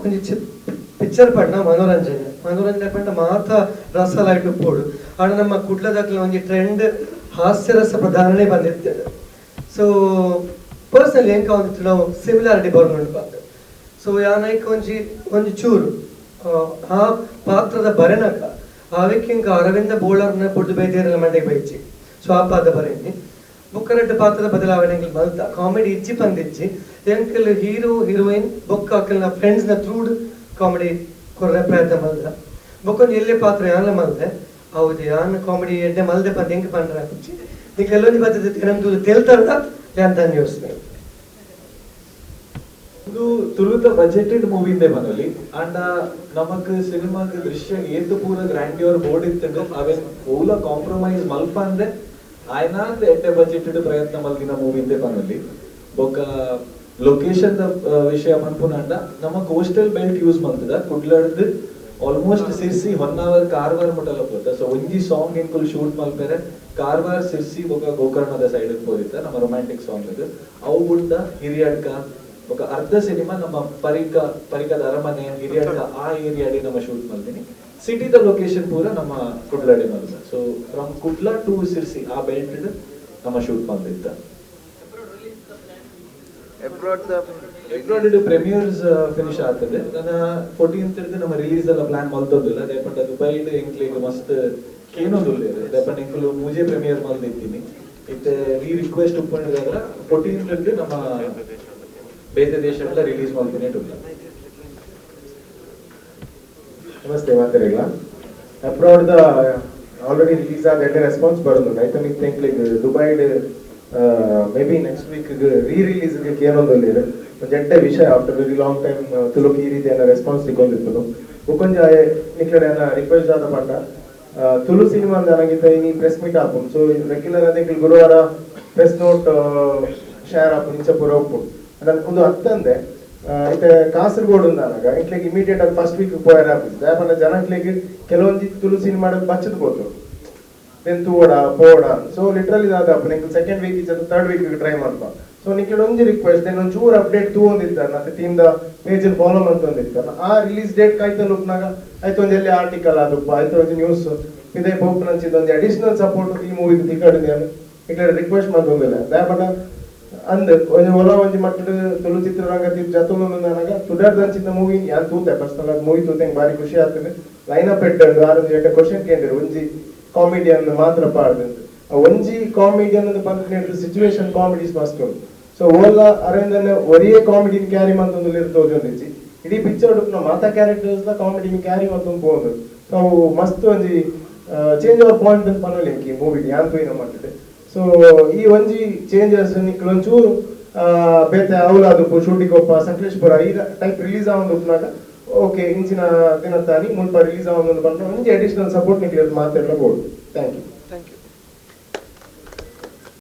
ಒಂಜಿ ಪಿಕ್ಚರ್ ಪಂಡ ಮನೋರಂಜನೆ ಪಂಡ ಮಾತ ರಸಲಾಯ್ತು ಪೋಡು ಆಡ ನಮ್ಮ ಕುಡ್ಲದಾಗ್ಲ ಒಂಜಿ ಟ್ರೆಂಡ್ ಹಾಸ್ಯರಸ ಪ್ರಧಾನನೇ ಬಂದಿರ್ತೇವೆ. ಸೊ ಪರ್ಸನಲಿ ಎಂಕ ಒಂದಿತ್ತು ನಾವು ಸಿಮಿಲಾರಿಟಿ ಬರ್ನುಂಡು ಪಾತ್ರ. ಸೊ ಯಾನೈಕ್ ಒಂಜಿ ಚೂರು ಆ ಪಾತ್ರದ ಬರೆನಕ ಆವಿಕ್ ಇಂಕ ಅರವಿಂದ ಬೋಳರ್ನ ಬುಡ್ದು ಬೈದೇರಲ್ಲ ಮಂಡೆಗೆ ಬೈಚಿ ಸೊ ಆ ಪಾದ ಬರೆನಿ ಬುಕ್ಕರಡ್ಡ ಪಾತ್ರದ ಬದಲಾವಣೆ ಮಲ್ತ ಕಾಮಿಡಿ ಇಜ್ಜಿ ಪಂದಿಜ್ಜಿ ಎಂಕಲ್ ಹೀರೋ ಹೀರೋಯಿನ್ ಬೊಕ್ಕ ಅಕ್ಕಲ್ನ ಫ್ರೆಂಡ್ಸ್ನ ಥ್ರೂಡ್ ಕಾಮಿಡಿ ಕೊರ್ರೆ ಪ್ರಯತ್ನ ಮಲ್ದ ಬೊಕ್ಕೊಂದು ಎಲ್ಲೇ ಪಾತ್ರ ಯಾನ ಮಲ್ದೆ ಹೌದು ಯಾನ್ ಕಾಮಿಡಿ ಎಡ್ಡೆ ಮಲ್ದೆ ಪಂದ ಹೆಂಗೆ ಪಂಡ್ರ ಹಾಕಿ ನಿಂಗೆ ಎಲ್ಲೊಂದು ಬರ್ತದೆ ನಮ್ದು ತೇಲ್ತಾರ ಅಂತ ಯೋಚನೆ. ಇದು ತುಳುತ ಬಜೆಟೆಡ್ ಮೂವಿಂದೇ ಬನಲಿ ಅಂಡ ನಮಕ್ ಸಿನಿಮಾಗ ದೃಶ್ಯ ಏತು ಪೂರ ಗ್ರ್ಯಾಂಡ್ಯೂರ್ ಬೋರ್ಡ್ ಇತ್ತು ಅವೇನ್ ಓಲ ಕಾಂಪ್ರಮೈಸ್ ಮಲ್ಪ ಅಂದ್ರೆ ಆಯ್ನಾತ್ ಎಡ್ಡೆ ಬಜೆಟೆಡ್ ಪ್ರಯತ್ನ ಮಲ್ಗಿನ ಮೂವಿಂದೇ ಬನಲಿ. ಬೊಕ್ಕ ಲೊಕೇಶನ್ ವಿಷಯ ಪನ್ಪುನಂಡ ನಮ್ಮ ಕೋಸ್ಟಲ್ ಬೆಲ್ಟ್ ಯೂಸ್ ಮಾಡ್ತದ ಕುಡ್ಲಡ್ದು ಆಲ್ಮೋಸ್ಟ್ ಸಿರ್ಸಿ ಹೊನ್ನಾವರ್ ಕಾರವಾರ ಮುಟ್ಟಲ ಹೋದ. ಸೊ ಒಂಜಿ ಸಾಂಗ್ ಎಂಕುಲ್ ಶೂಟ್ ಮಲ್ಪೇರೆ ಕಾರವಾರ ಸಿರ್ಸಿ ಬೊಕ್ಕ ಗೋಕರ್ಣದ ಸೈಡ್ ಹೋಗಿತ್ತ ನಮ್ಮ ರೊಮ್ಯಾಂಟಿಕ್ ಸಾಂಗ್ ಇದು ಅವು ಗುಡ್ಡ ಹಿರಿಯಡ್ಕ ఒక అర్ధ సినిమా ನಮ್ಮ ಪರಿಕದ ಅರಮನೆ ಹಿರಿಯಡ್ಕ ಆ ಏರಿಯಾಡಿ ನಮ್ಮ ಶೂಟ್ ಮಾಡ್ತೀನಿ. ಸಿಟಿದ ಲೊಕೇಶನ್ ಪೂರ ನಮ್ಮ ಕುಡ್ಲಾಡಿ ಮಾಡ್ದ. So from Kudla to Sirsi ಆ ಬೆಲ್ಟ್ ನಮ್ಮ ಶೂಟ್ ಬಂದಿದ್ದ abroad ಎಬ್ರಾಡ್ ಪ್ರೀಮಿಯರ್ಸ್ ಫಿನಿಶ್ ಆಗ್ತದೆ ನನ್ನ 14th ಹಿಡಿದು ನಮ್ಮ ರಿಲೀಸ್ ಎಲ್ಲ ಪ್ಲಾನ್ ಮಲ್ತೊಂದಿಲ್ಲ ದೇಪಂಡ ದುಬೈಡ್ ಎಂಕ್ಲಿಗೆ ಮಸ್ತ್ ಕೇನೊಂದುಲ್ಲೆ ದೇಪಂಡ ಎಂಕ್ಲು ಮೂಜೆ ಪ್ರೀಮಿಯರ್ ಮಲ್ದಿದ್ದೀನಿ ಇತ್ತೆ ಈ ರಿಕ್ವೆಸ್ಟ್ ಉಪ್ಪಣಿದಾದ್ರೆ 14th ಹಿಡಿದು ನಮ್ಮ ಬೇರೆ ದೇಶಗಳ ರಿಲೀಸ್ ಮಾಡ್ತೀನಿ ನಮಸ್ತೆ ಮಾತಾಡಿಲ್ಲ ಅಬ್ರಾಡ್ ಆಲ್ರೆಡಿ ರಿಲೀಸ್ ಆದ ಎಡ್ಡೆ ರೆಸ್ಪಾನ್ಸ್ ಬರೋದು ಐತೆ ನೀವು ಥಿಂಕ್ ಲೈಕ್ ದುಬೈಡ್ maybe next week re release ಏನೊಂದಲ್ಲಿ ಒಂದು ಎಡ್ಡೆ ವಿಷಯ ಆಫ್ಟರ್ ವೆರಿ ಲಾಂಗ್ ಟೈಮ್ ತುಳುಕ್ ಈ ರೀತಿ ರೆಸ್ಪಾನ್ಸ್ ಸಿಕ್ಕೊಂಡಿತ್ತು ಉಕೊಂಜ ನಿಕ್ಲಡೆ ರಿಕ್ವೆಸ್ಟ್ ಆದ ಪಂಡ ತುಳು ಸಿನಿಮಾ ನನಗಿಂತ ಈ ಪ್ರೆಸ್ ಮೀಟ್ ಆಪು ಸೊ ರೆಗ್ಯುಲರ್ ಅದೇ ಗುರುವಾರ ಪ್ರೆಸ್ ನೋಟ್ ಶೇರ್ ಆಪು ನಿಂಚ ಪೂರ ಒಪ್ಪು ಅದನ್ನ ಒಂದು ಹತ್ತಂದೆ ಇತ್ತೆ ಕಾಸರಗೋಡು ಅಂದಾಗ ಇಂಟ್ಲಿಗೆ ಇಮಿಡಿಯೇಟ್ ಆಗಿ ಫಸ್ಟ್ ವೀಕ್ ಪೋಯರ್ ಆಫೀಸ್ ಯಾಕಂದ್ರೆ ಜನಕ್ಲಿಗೆ ಕೆಲವೊಂದು ತುಳು ಸಿನಿಮಾ ಬಚ್ಚದ್ ಬೋದು ದೆನ್ ತೂಡ ಪೋಡ ಸೊ ಲಿಟ್ರಲಿ ಅದ ನಿಂಗೆ ಸೆಕೆಂಡ್ ವೀಕ್ ಇಚ್ಚ ಥರ್ಡ್ ವೀಕ್ ಟ್ರೈ ಮಾಡ್ತಾ ಸೊ ನಿಕ್ಲೆ ಒಂಜಿ ರಿಕ್ವೆಸ್ಟ್ ದೆನ್ ಒಂದು ಚೂರು ಅಪ್ಡೇಟ್ ತೂಂದಿರ್ತಾರ ಮತ್ತೆ ಟೀಮ್ ದ ಪೇಜ್ ಫಾಲೋ ಮಾಡ್ತಂದಿರ್ತಾರ ಆ ರಿಲೀಸ್ ಡೇಟ್ ಕಾಯ್ತಾ ಲುಕ್ನಾಗ ಆಯ್ತು ಒಂದು ಎಲ್ಲಿ ಆರ್ಟಿಕಲ್ ಅದಪ್ಪ ಆಯ್ತು ಒಂದು ನ್ಯೂಸ್ ಇದೇ ಬೋಪ್ ನಂಚಿದ ಒಂದು ಅಡಿಷನಲ್ ಸಪೋರ್ಟ್ ಈ ಮೂವಿ ತಿಕ್ಕಾಡಿದ್ದೇನೆ ಇಟ್ಲ ರಿಕ್ವೆಸ್ಟ್ ಮಾಡ್ತಂದಿಲ್ಲ ದಯಪಟ್ಟ ಅಂದ್ ಒಲ ಒಂಜಿ ಮಟ್ಟದ ತುಳು ಚಿತ್ರರಂಗ ಜತುಲು ನನಗ ತುಡರ್ದಂಚಿನ ಮೂವಿ ಯಾನ್ ತೂತೆ ಪರ್ಸನಲ್ ಆಗಿ ಮೂವಿ ತೂತೆ ಬಾರಿ ಖುಷಿ ಆಗ್ತದೆ ಲೈನ್ ಅಪ್ ಇಟ್ಟು ಆರು ಎಟ್ಟ ಕ್ವಶನ್ ಕೇಳಿದ್ರು ಒಂಜಿ ಕಾಮಿಡಿಯನ್ ಮಾತ್ರ ಪಾಡ್ದು ಒಂಜಿ ಕಾಮಿಡಿಯನ್ ಬಂದು ಸಿಚುವೇಶನ್ ಕಾಮಿಡೀಸ್ ಮಸ್ತ್ ಉಂಟು ಸೊ ಓಲ್ಲ ಅರವಿಂದನ್ ಒರಿಯೇ ಕಾಮಿಡಿನ ಕ್ಯಾರಿ ಮಂತೊಂದು ತೋಜೊಂದಿಜ್ಜಿ ಇಡೀ ಪಿಕ್ಚರ್ ಮಾತಾ ಕ್ಯಾರೆಕ್ಟರ್ಸ್ ದ ಕಾಮಿಡಿನ ಕ್ಯಾರಿ ಮಂತೊಂದು ಪೋದು ಸೊ ಮಸ್ತ್ ಒಂಜಿ ಚೇಂಜ್ ಅವರ್ ಪಾಯಿಂಟ್ ಅಂತ ಪನ್ನಲಿಂಕಿ ಮೂವಿ ಯಾನ್ ತೂಯಿನ ಮಾಡ್ತಿದೆ ಸೊ ಈ ಒಂಜಿ ಚೇಂಜಸ್ ನಿಕ್ಲೊಂಚೂರು ಬೇತೆ ಅವಲಾದಪ್ಪು ಶೂಟಿಂಗ್ ಸಕಲೇಶ್ಪುರ ಈ ಟೈಪ್ ರಿಲೀಸ್ ಆಗೋದು ಓಕೆ ಇಂಚಿನ ದಿನ ತಾನಿ ಮುಲ್ಪ ರಿಲೀಸ್ ಆಗೋದು ಬಂದು ಒಂಜಿ ಅಡಿಷನಲ್ ಸಪೋರ್ಟ್ ನಿಕ್ಲಿ ಮಾತಾಡಬಹುದು ಥ್ಯಾಂಕ್ ಯು